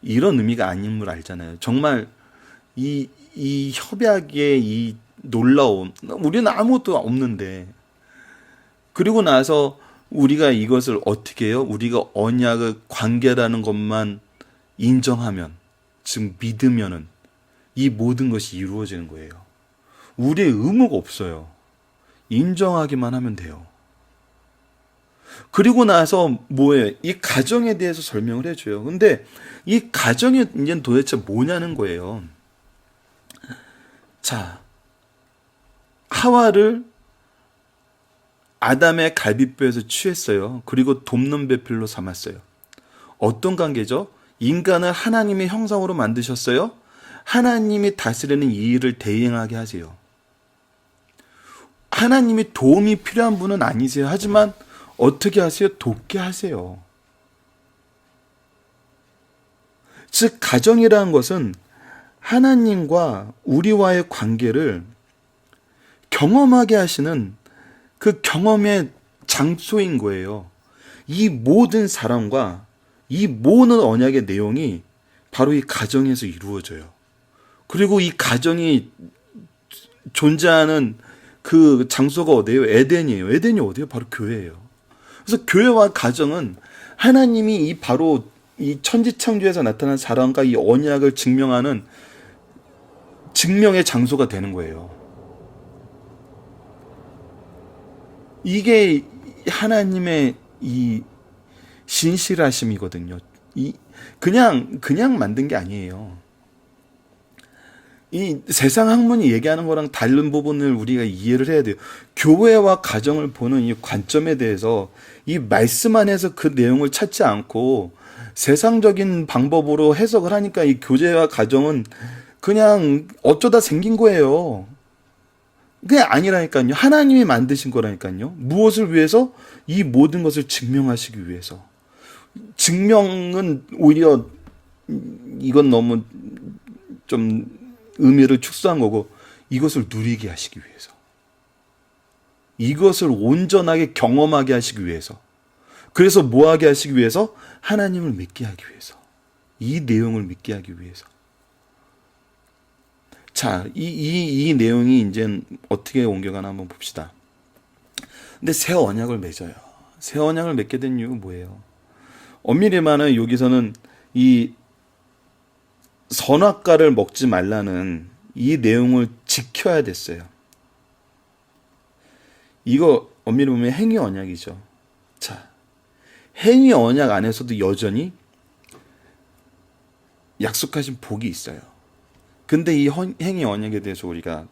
이런 의미가 아닌 걸 알잖아요. 정말 이 협약의 이 놀라움, 우리는 아무것도 없는데 그리고 나서 우리가 이것을 어떻게 해요? 우리가 언약의 관계라는 것만 인정하면, 즉 믿으면은 이 모든 것이 이루어지는 거예요. 우리의 의무가 없어요. 인정하기만 하면 돼요. 그리고 나서 뭐예요? 이 가정에 대해서 설명을 해줘요. 근데 이 가정이 이제 도대체 뭐냐는 거예요. 자, 하와를 아담의 갈비뼈에서 취했어요. 그리고 돕는 배필로 삼았어요. 어떤 관계죠? 인간을 하나님의 형상으로 만드셨어요. 하나님이 다스리는 이 일을 대행하게 하세요. 하나님이 도움이 필요한 분은 아니세요. 하지만 어떻게 하세요? 돕게 하세요. 즉 가정이라는 것은 하나님과 우리와의 관계를 경험하게 하시는 그 경험의 장소인 거예요. 이 모든 사랑과 이 모든 언약의 내용이 바로 이 가정에서 이루어져요. 그리고 이 가정이 존재하는 그 장소가 어디예요? 에덴이에요. 에덴이 어디예요? 바로 교회예요. 그래서 교회와 가정은 하나님이 바로 이 천지창조에서 나타난 사랑과 이 언약을 증명하는 증명의 장소가 되는 거예요. 이게 하나님의 이 신실하심이거든요. 그냥 만든 게 아니에요. 이 세상 학문이 얘기하는 거랑 다른 부분을 우리가 이해를 해야 돼요. 교회와 가정을 보는 이 관점에 대해서 이 말씀 안에서 그 내용을 찾지 않고 세상적인 방법으로 해석을 하니까 이 교제와 가정은 그냥 어쩌다 생긴 거예요. 그게 아니라니까요. 하나님이 만드신 거라니까요. 무엇을 위해서? 이 모든 것을 증명하시기 위해서. 증명은 오히려 이건 너무 좀 의미를 축소한 거고 이것을 누리게 하시기 위해서, 이것을 온전하게 경험하게 하시기 위해서, 그래서 뭐하게 하시기 위해서? 하나님을 믿게 하기 위해서, 이 내용을 믿게 하기 위해서. 자, 이 내용이 이제 어떻게 옮겨가나 한번 봅시다. 근데 새 언약을 맺어요. 새 언약을 맺게 된 이유가 뭐예요? 엄밀히 말하면 여기서는 이 선악과를 먹지 말라는 이 내용을 지켜야 됐어요. 이거 엄밀히 보면 행위 언약이죠. 자, 행위 언약 안에서도 여전히 약속하신 복이 있어요. 근데 이 행위 언약에 대해서 우리가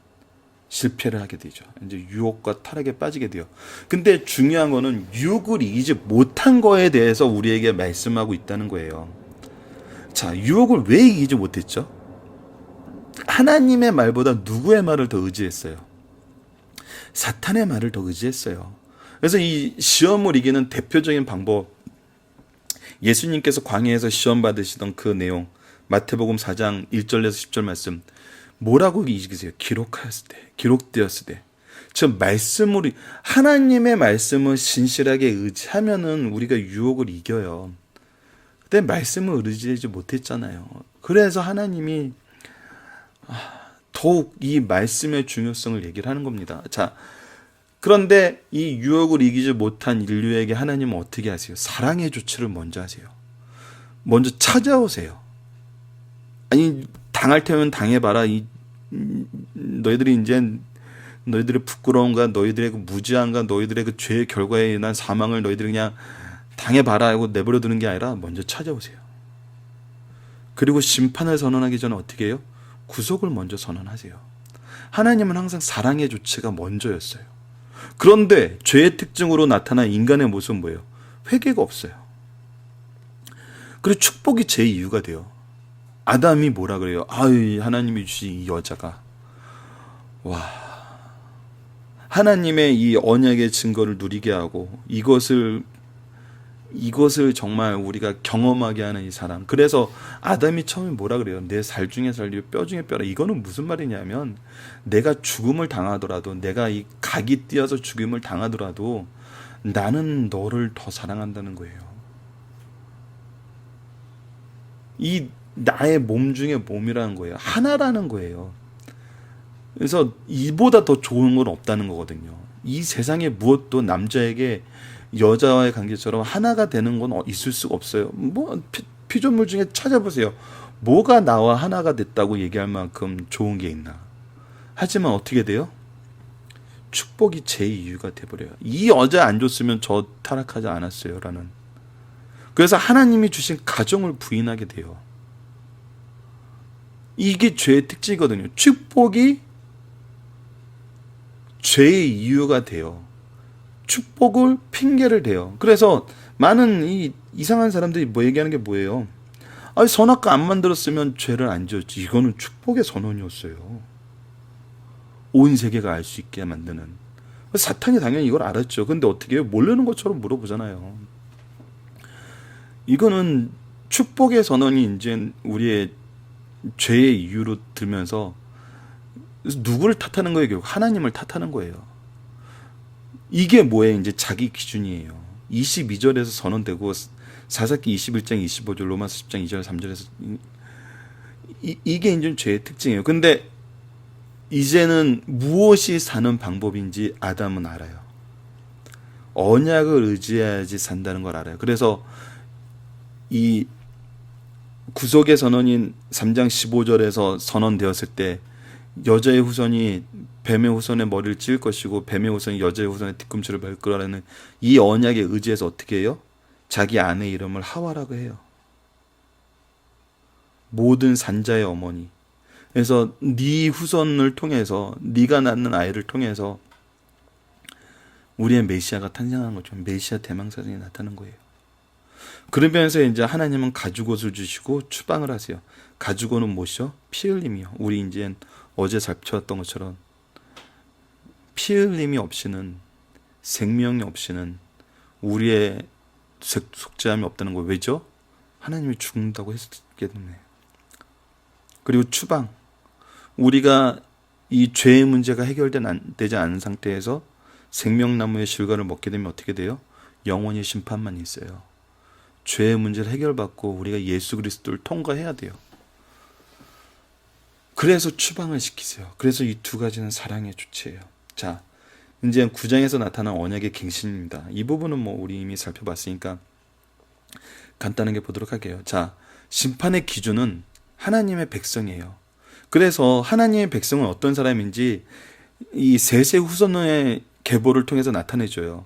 실패를 하게 되죠. 이제 유혹과 타락에 빠지게 돼요. 근데 중요한 거는 유혹을 이기지 못한 거에 대해서 우리에게 말씀하고 있다는 거예요. 자, 유혹을 왜 이기지 못했죠? 하나님의 말보다 누구의 말을 더 의지했어요? 사탄의 말을 더 의지했어요. 그래서 이 시험을 이기는 대표적인 방법, 예수님께서 광야에서 시험 받으시던 그 내용, 마태복음 4장 1절에서 10절 말씀, 뭐라고 이기세요? 기록하였을 때, 기록되었을 때. 즉 말씀을, 하나님의 말씀을 신실하게 의지하면은 우리가 유혹을 이겨요. 그때 말씀을 의지하지 못했잖아요. 그래서 하나님이 더욱 이 말씀의 중요성을 얘기를 하는 겁니다. 자, 그런데 이 유혹을 이기지 못한 인류에게 하나님은 어떻게 하세요? 사랑의 조치를 먼저 하세요. 먼저 찾아오세요. 아니, 당할 테면 당해봐라. 너희들이 이제 너희들의 부끄러움과 너희들의 그 무지함과 너희들의 그 죄의 결과에 인한 사망을 너희들이 그냥 당해봐라 하고 내버려 두는 게 아니라 먼저 찾아오세요. 그리고 심판을 선언하기 전에 어떻게 해요? 구속을 먼저 선언하세요. 하나님은 항상 사랑의 조치가 먼저였어요. 그런데 죄의 특징으로 나타난 인간의 모습은 뭐예요? 회개가 없어요. 그리고 축복이 제 이유가 돼요. 아담이 뭐라 그래요? 아유, 하나님이 주신 이 여자가, 와, 하나님의 이 언약의 증거를 누리게 하고 이것을 정말 우리가 경험하게 하는 이 사람. 그래서 아담이 처음에 뭐라 그래요? 내 살 중에 살리고 뼈 중에 뼈라. 이거는 무슨 말이냐면, 내가 죽음을 당하더라도, 내가 이 각이 띄어서 죽음을 당하더라도 나는 너를 더 사랑한다는 거예요. 이 나의 몸 중에 몸이라는 거예요. 하나라는 거예요. 그래서 이보다 더 좋은 건 없다는 거거든요. 이 세상에 무엇도 남자에게 여자와의 관계처럼 하나가 되는 건 있을 수가 없어요. 뭐 피조물 중에 찾아보세요. 뭐가 나와 하나가 됐다고 얘기할 만큼 좋은 게 있나. 하지만 어떻게 돼요? 축복이 제 이유가 돼버려요. 이 여자 안 줬으면 저 타락하지 않았어요 라는. 그래서 하나님이 주신 가정을 부인하게 돼요. 이게 죄의 특징이거든요. 축복이 죄의 이유가 돼요. 축복을 핑계를 대요. 그래서 많은 이 이상한 사람들이 뭐 얘기하는 게 뭐예요? 아니, 선악과 안 만들었으면 죄를 안 지었지. 이거는 축복의 선언이었어요. 온 세계가 알 수 있게 만드는. 사탄이 당연히 이걸 알았죠. 근데 어떻게 해요? 모르는 것처럼 물어보잖아요. 이거는 축복의 선언이 이제 우리의 죄의 이유로 들면서 누구를 탓하는 거예요? 결국 하나님을 탓하는 거예요. 이게 뭐예요? 이제 자기 기준이에요. 22절에서 선언되고 사사기 21장 25절, 로마서 10장 2절 3절에서 이게 이제 죄의 특징이에요. 근데 이제는 무엇이 사는 방법인지 아담은 알아요. 언약을 의지해야지 산다는 걸 알아요. 그래서 이 구속의 선언인 3장 15절에서 선언되었을 때 여자의 후손이 뱀의 후손의 머리를 찢을 것이고 뱀의 후손이 여자의 후손의 뒤꿈치를 밟을 거라는 이 언약에 의지해서 어떻게 해요? 자기 아내 이름을 하와라고 해요. 모든 산자의 어머니. 그래서 네 후손을 통해서, 네가 낳는 아이를 통해서 우리의 메시아가 탄생한 거죠. 메시아 대망사전이 나타난 거예요. 그러면서 이제 하나님은 가죽옷을 주시고 추방을 하세요. 가죽옷은 무엇이요? 피 흘림이요. 우리 이제 어제 살펴봤던 것처럼 피 흘림이 없이는, 생명이 없이는 우리의 속죄함이 없다는 거예요. 왜죠? 하나님이 죽는다고 했기 때문에. 그리고 추방. 우리가 이 죄의 문제가 되지 않은 상태에서 생명나무의 실과를 먹게 되면 어떻게 돼요? 영원히 심판만 있어요. 죄의 문제를 해결받고 우리가 예수 그리스도를 통과해야 돼요. 그래서 추방을 시키세요. 그래서 이 두 가지는 사랑의 주체예요. 자, 이제 9장에서 나타난 언약의 갱신입니다. 이 부분은 우리 이미 살펴봤으니까 간단하게 보도록 할게요. 자, 심판의 기준은 하나님의 백성이에요. 그래서 하나님의 백성은 어떤 사람인지 이 셋의 후손의 계보를 통해서 나타내줘요.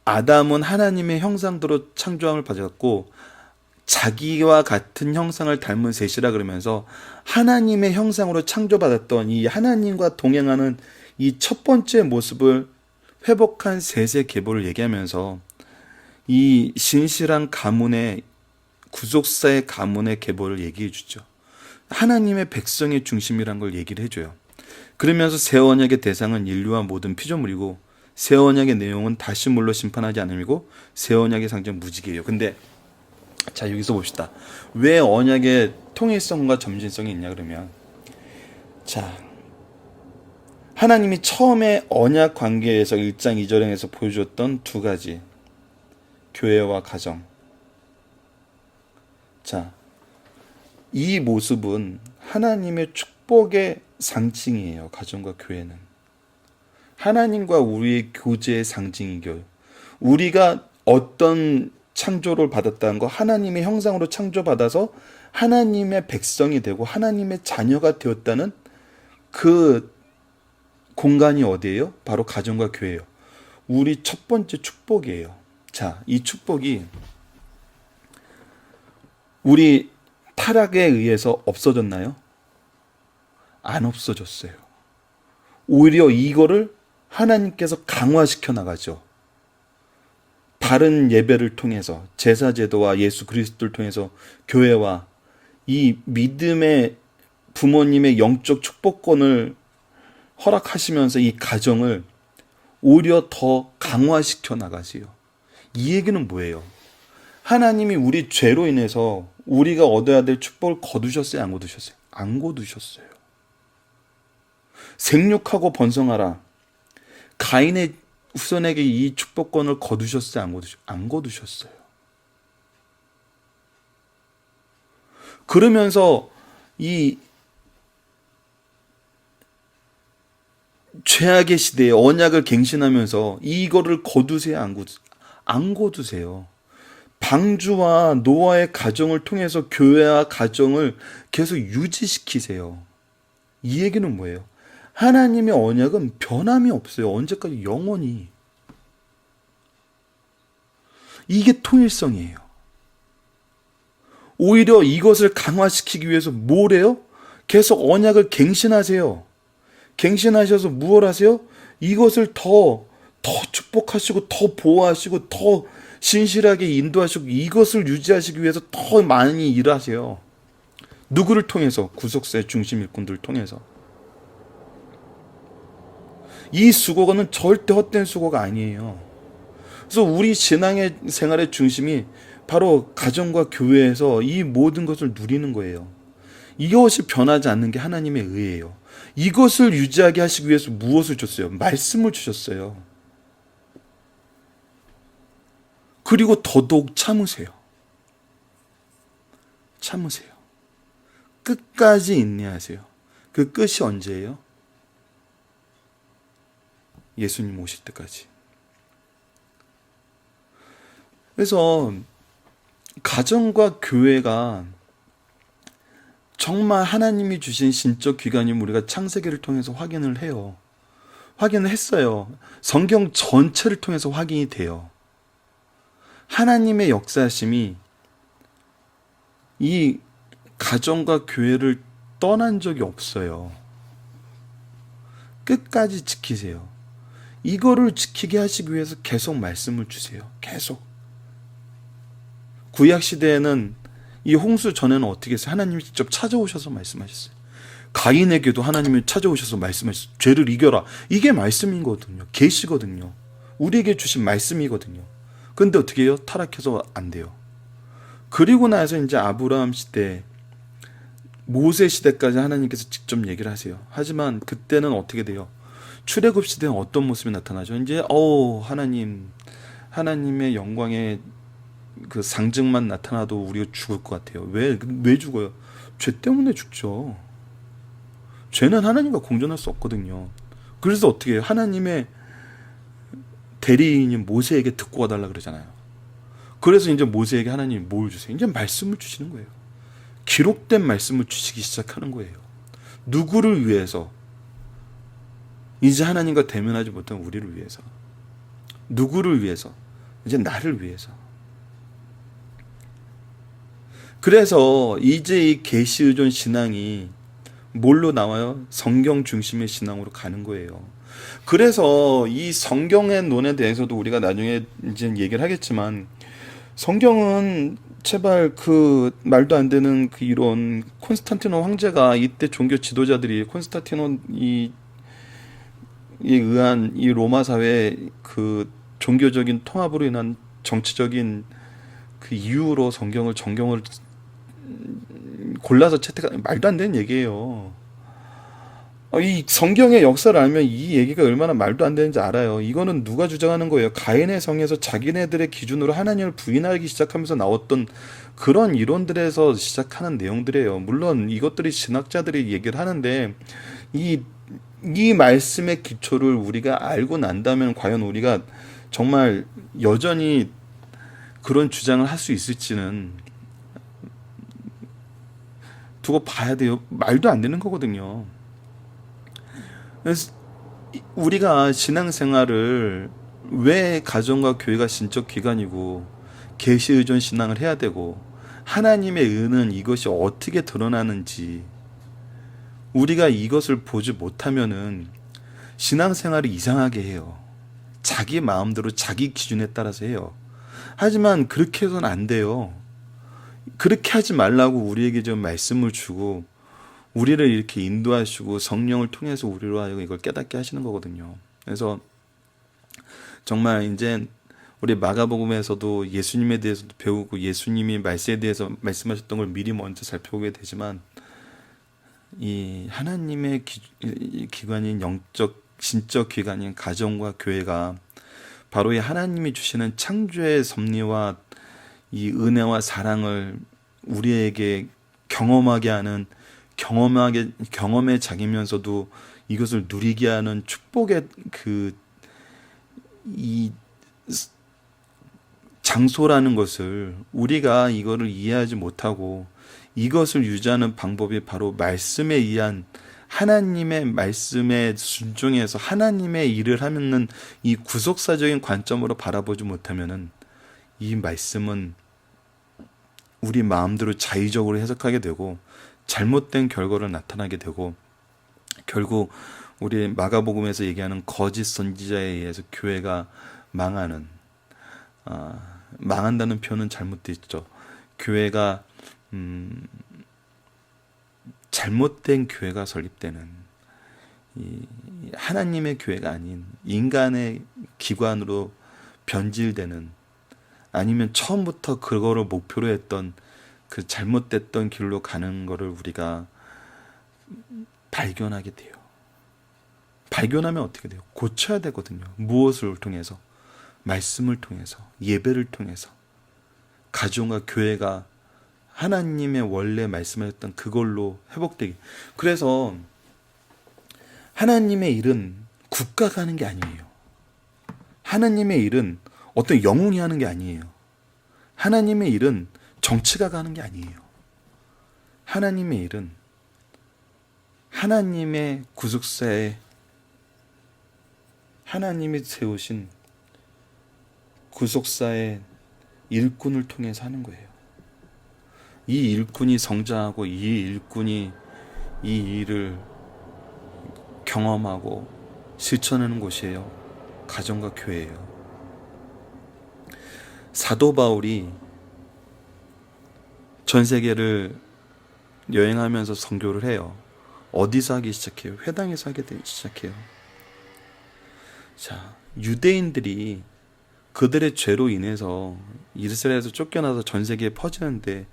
아담은 하나님의 형상대로 창조함을 받았고 자기와 같은 형상을 닮은 셋이라 그러면서 하나님의 형상으로 창조받았던 이 하나님과 동행하는 이 첫 번째 모습을 회복한 셋의 계보를 얘기하면서 이 신실한 가문의 구속사의 가문의 계보를 얘기해 주죠. 하나님의 백성의 중심이란 걸 얘기를 해줘요. 그러면서 새 언약의 대상은 인류와 모든 피조물이고 새 언약의 내용은 다시 물로 심판하지 않음이고 새 언약의 상징 무지개예요. 근데 자, 여기서 봅시다. 왜 언약의 통일성과 점진성이 있냐 그러면, 자, 하나님이 처음에 언약 관계에서 1장 2절에서 보여줬던 두 가지, 교회와 가정. 자, 이 모습은 하나님의 축복의 상징이에요. 가정과 교회는 하나님과 우리의 교제의 상징이고, 우리가 어떤 창조를 받았다는 거, 하나님의 형상으로 창조받아서 하나님의 백성이 되고 하나님의 자녀가 되었다는 그 공간이 어디예요? 바로 가정과 교회예요. 우리 첫 번째 축복이에요. 자, 이 축복이 우리 타락에 의해서 없어졌나요? 안 없어졌어요. 오히려 이거를 하나님께서 강화시켜 나가죠. 바른 예배를 통해서, 제사제도와 예수 그리스도를 통해서 교회와 이 믿음의 부모님의 영적 축복권을 허락하시면서 이 가정을 오히려 더 강화시켜 나가세요. 이 얘기는 뭐예요? 하나님이 우리 죄로 인해서 우리가 얻어야 될 축복을 거두셨어요? 안 거두셨어요? 안 거두셨어요. 생육하고 번성하라. 가인의 후손에게 이 축복권을 거두셨어요? 안 거두셨어요. 그러면서 이 죄악의 시대에 언약을 갱신하면서 이거를 거두세요? 안 거두세요. 방주와 노아의 가정을 통해서 교회와 가정을 계속 유지시키세요. 이 얘기는 뭐예요? 하나님의 언약은 변함이 없어요. 언제까지? 영원히. 이게 통일성이에요. 오히려 이것을 강화시키기 위해서 뭘 해요? 계속 언약을 갱신하세요. 갱신하셔서 무엇 하세요? 이것을 더 축복하시고 더 보호하시고 더 신실하게 인도하시고 이것을 유지하시기 위해서 더 많이 일하세요. 누구를 통해서? 구속사의 중심 일꾼들을 통해서. 이 수고는 절대 헛된 수고가 아니에요. 그래서 우리 신앙의 생활의 중심이 바로 가정과 교회에서 이 모든 것을 누리는 거예요. 이것이 변하지 않는 게 하나님의 의예요. 이것을 유지하게 하시기 위해서 무엇을 줬어요? 말씀을 주셨어요. 그리고 더더욱 참으세요. 참으세요. 끝까지 인내하세요. 그 끝이 언제예요? 예수님 오실 때까지. 그래서 가정과 교회가 정말 하나님이 주신 신적 기관임 우리가 창세기를 통해서 확인을 해요. 확인을 했어요. 성경 전체를 통해서 확인이 돼요. 하나님의 역사심이 이 가정과 교회를 떠난 적이 없어요. 끝까지 지키세요. 이거를 지키게 하시기 위해서 계속 말씀을 주세요. 계속. 구약 시대에는 이 홍수 전에는 어떻게 했어요? 하나님이 직접 찾아오셔서 말씀하셨어요. 가인에게도 하나님이 찾아오셔서 말씀하셨어요. 죄를 이겨라. 이게 말씀이거든요. 계시거든요. 우리에게 주신 말씀이거든요. 근데 어떻게 해요? 타락해서 안 돼요. 그리고 나서 이제 아브라함 시대 모세 시대까지 하나님께서 직접 얘기를 하세요. 하지만 그때는 어떻게 돼요? 출애굽 시대는 어떤 모습이 나타나죠? 이제 하나님의 영광의 그 상징만 나타나도 우리가 죽을 것 같아요. 왜 죽어요? 죄 때문에 죽죠. 죄는 하나님과 공존할 수 없거든요. 그래서 어떻게 해요? 하나님의 대리인인 모세에게 듣고 와달라 그러잖아요. 그래서 이제 모세에게 하나님이 뭘 주세요? 이제 말씀을 주시는 거예요. 기록된 말씀을 주시기 시작하는 거예요. 누구를 위해서? 이제 하나님과 대면하지 못한 우리를 위해서. 누구를 위해서? 이제 나를 위해서. 그래서 이제 이 계시 의존 신앙이 뭘로 나와요? 성경 중심의 신앙으로 가는 거예요. 그래서 이 성경의 논에 대해서도 우리가 나중에 이제 얘기를 하겠지만, 성경은 제발 그 말도 안 되는 그 이론, 콘스탄티노 황제가 이때 종교 지도자들이 콘스탄티노에 의한 이 로마 사회의 그 종교적인 통합으로 인한 정치적인 그 이유로 정경을 골라서 채택한, 말도 안 되는 얘기예요. 이 성경의 역사를 알면 이 얘기가 얼마나 말도 안 되는지 알아요. 이거는 누가 주장하는 거예요? 가인의 성에서 자기네들의 기준으로 하나님을 부인하기 시작하면서 나왔던 그런 이론들에서 시작하는 내용들이에요. 물론 이것들이 신학자들이 얘기를 하는데, 이 말씀의 기초를 우리가 알고 난다면 과연 우리가 정말 여전히 그런 주장을 할 수 있을지는 두고 봐야 돼요. 말도 안 되는 거거든요. 그래서 우리가 신앙생활을, 왜 가정과 교회가 신적 기관이고 계시 의존 신앙을 해야 되고 하나님의 은은 이것이 어떻게 드러나는지 우리가 이것을 보지 못하면은 신앙생활이 이상하게 해요. 자기 마음대로 자기 기준에 따라서 해요. 하지만 그렇게 해서는 안 돼요. 그렇게 하지 말라고 우리에게 좀 말씀을 주고 우리를 이렇게 인도하시고 성령을 통해서 우리로 하여금 이걸 깨닫게 하시는 거거든요. 그래서 정말 이제 우리 마가복음에서도 예수님에 대해서도 배우고 예수님이 말씀에 대해서 말씀하셨던 걸 미리 먼저 살펴보게 되지만, 이 하나님의 기관인 영적 신적 기관인 가정과 교회가 바로 이 하나님이 주시는 창조의 섭리와 이 은혜와 사랑을 우리에게 경험하게 하는, 경험에 작으면서도 이것을 누리게 하는 축복의 이 장소라는 것을 우리가 이거를 이해하지 못하고, 이것을 유지하는 방법이 바로 말씀에 의한, 하나님의 말씀에 순종해서 하나님의 일을 하는 이 구속사적인 관점으로 바라보지 못하면은 이 말씀은 우리 마음대로 자의적으로 해석하게 되고 잘못된 결과로 나타나게 되고, 결국 우리 마가복음에서 얘기하는 거짓 선지자에 의해서 교회가 망한다는 표현은 잘못됐죠. 교회가 잘못된 교회가 설립되는, 이 하나님의 교회가 아닌 인간의 기관으로 변질되는, 아니면 처음부터 그거를 목표로 했던 그 잘못됐던 길로 가는 거를 우리가 발견하게 돼요. 발견하면 어떻게 돼요? 고쳐야 되거든요. 무엇을 통해서? 말씀을 통해서, 예배를 통해서, 가정과 교회가 하나님의 원래 말씀하셨던 그걸로 회복되게. 그래서 하나님의 일은 국가가 하는 게 아니에요. 하나님의 일은 어떤 영웅이 하는 게 아니에요. 하나님의 일은 정치가가 하는 게 아니에요. 하나님의 일은 하나님의 구속사에 하나님이 세우신 구속사의 일꾼을 통해서 하는 거예요. 이 일꾼이 성장하고 이 일꾼이 이 일을 경험하고 실천하는 곳이에요. 가정과 교회예요. 사도 바울이 전 세계를 여행하면서 선교를 해요. 어디서 하기 시작해요? 회당에서 하게 시작해요. 자, 유대인들이 그들의 죄로 인해서 이스라엘에서 쫓겨나서 전 세계에 퍼지는데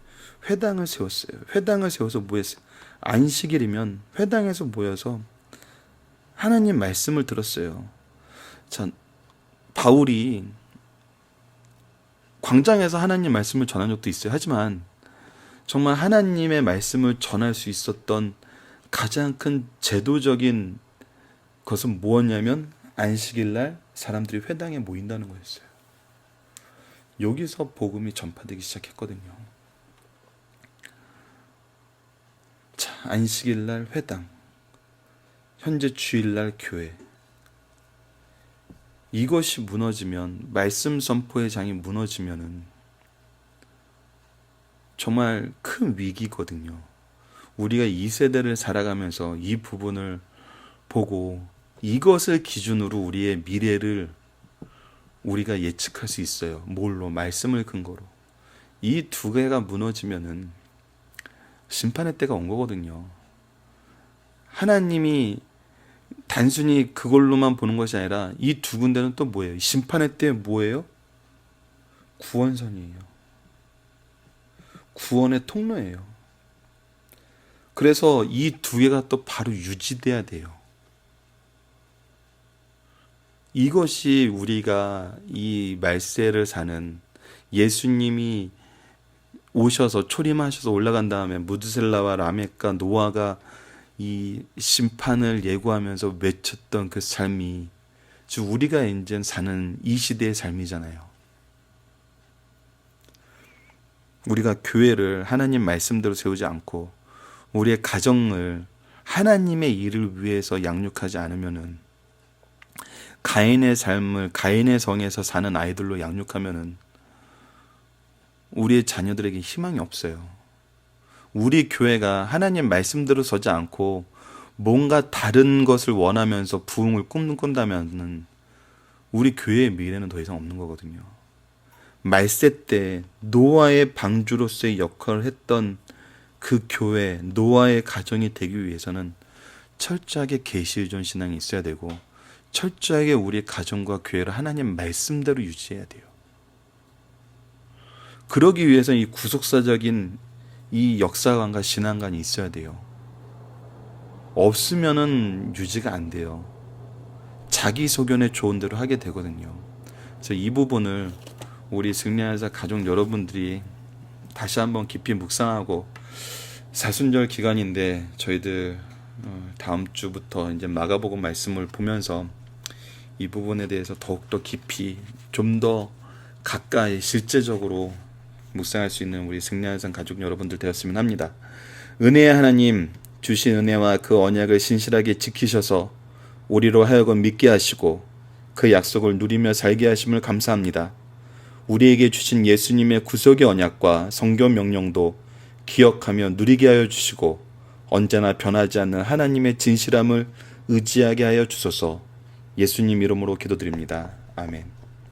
회당을 세웠어요. 회당을 세워서 뭐 했어요? 안식일이면 회당에서 모여서 하나님 말씀을 들었어요. 자, 바울이 광장에서 하나님 말씀을 전한 적도 있어요. 하지만 정말 하나님의 말씀을 전할 수 있었던 가장 큰 제도적인 것은 무엇냐면 안식일날 사람들이 회당에 모인다는 거였어요. 여기서 복음이 전파되기 시작했거든요. 자, 안식일날 회당, 현재 주일날 교회. 이것이 무너지면, 말씀 선포의 장이 무너지면은 정말 큰 위기거든요. 우리가 이 세대를 살아가면서 이 부분을 보고 이것을 기준으로 우리의 미래를 우리가 예측할 수 있어요. 뭘로? 말씀을 근거로. 이 두 개가 무너지면은 심판의 때가 온 거거든요. 하나님이 단순히 그걸로만 보는 것이 아니라 이 두 군데는 또 뭐예요? 심판의 때 뭐예요? 구원선이에요. 구원의 통로예요. 그래서 이 두 개가 또 바로 유지돼야 돼요. 이것이 우리가 이 말세를 사는, 예수님이 오셔서 초림하셔서 올라간 다음에 무드셀라와 라멕과 노아가 이 심판을 예고하면서 외쳤던 그 삶이 즉 우리가 이제 사는 이 시대의 삶이잖아요. 우리가 교회를 하나님 말씀대로 세우지 않고 우리의 가정을 하나님의 일을 위해서 양육하지 않으면은, 가인의 삶을 가인의 성에서 사는 아이들로 양육하면은 우리의 자녀들에게 희망이 없어요. 우리 교회가 하나님 말씀대로 서지 않고 뭔가 다른 것을 원하면서 부흥을 꿈꾼다면 우리 교회의 미래는 더 이상 없는 거거든요. 말세 때 노아의 방주로서의 역할을 했던 그 교회, 노아의 가정이 되기 위해서는 철저하게 계시의존 신앙이 있어야 되고 철저하게 우리 가정과 교회를 하나님 말씀대로 유지해야 돼요. 그러기 위해서 이 구속사적인 이 역사관과 신앙관이 있어야 돼요. 없으면은 유지가 안 돼요. 자기 소견에 좋은 대로 하게 되거든요. 그래서 이 부분을 우리 승리하자 가족 여러분들이 다시 한번 깊이 묵상하고, 사순절 기간인데 저희들 다음 주부터 이제 마가복음 말씀을 보면서 이 부분에 대해서 더욱더 깊이 좀 더 가까이 실제적으로 묵상할 수 있는 우리 승리하자 가족 여러분들 되었으면 합니다. 은혜의 하나님, 주신 은혜와 그 언약을 신실하게 지키셔서 우리로 하여금 믿게 하시고 그 약속을 누리며 살게 하심을 감사합니다. 우리에게 주신 예수님의 구속의 언약과 성교 명령도 기억하며 누리게 하여 주시고 언제나 변하지 않는 하나님의 진실함을 의지하게 하여 주소서. 예수님 이름으로 기도드립니다. 아멘.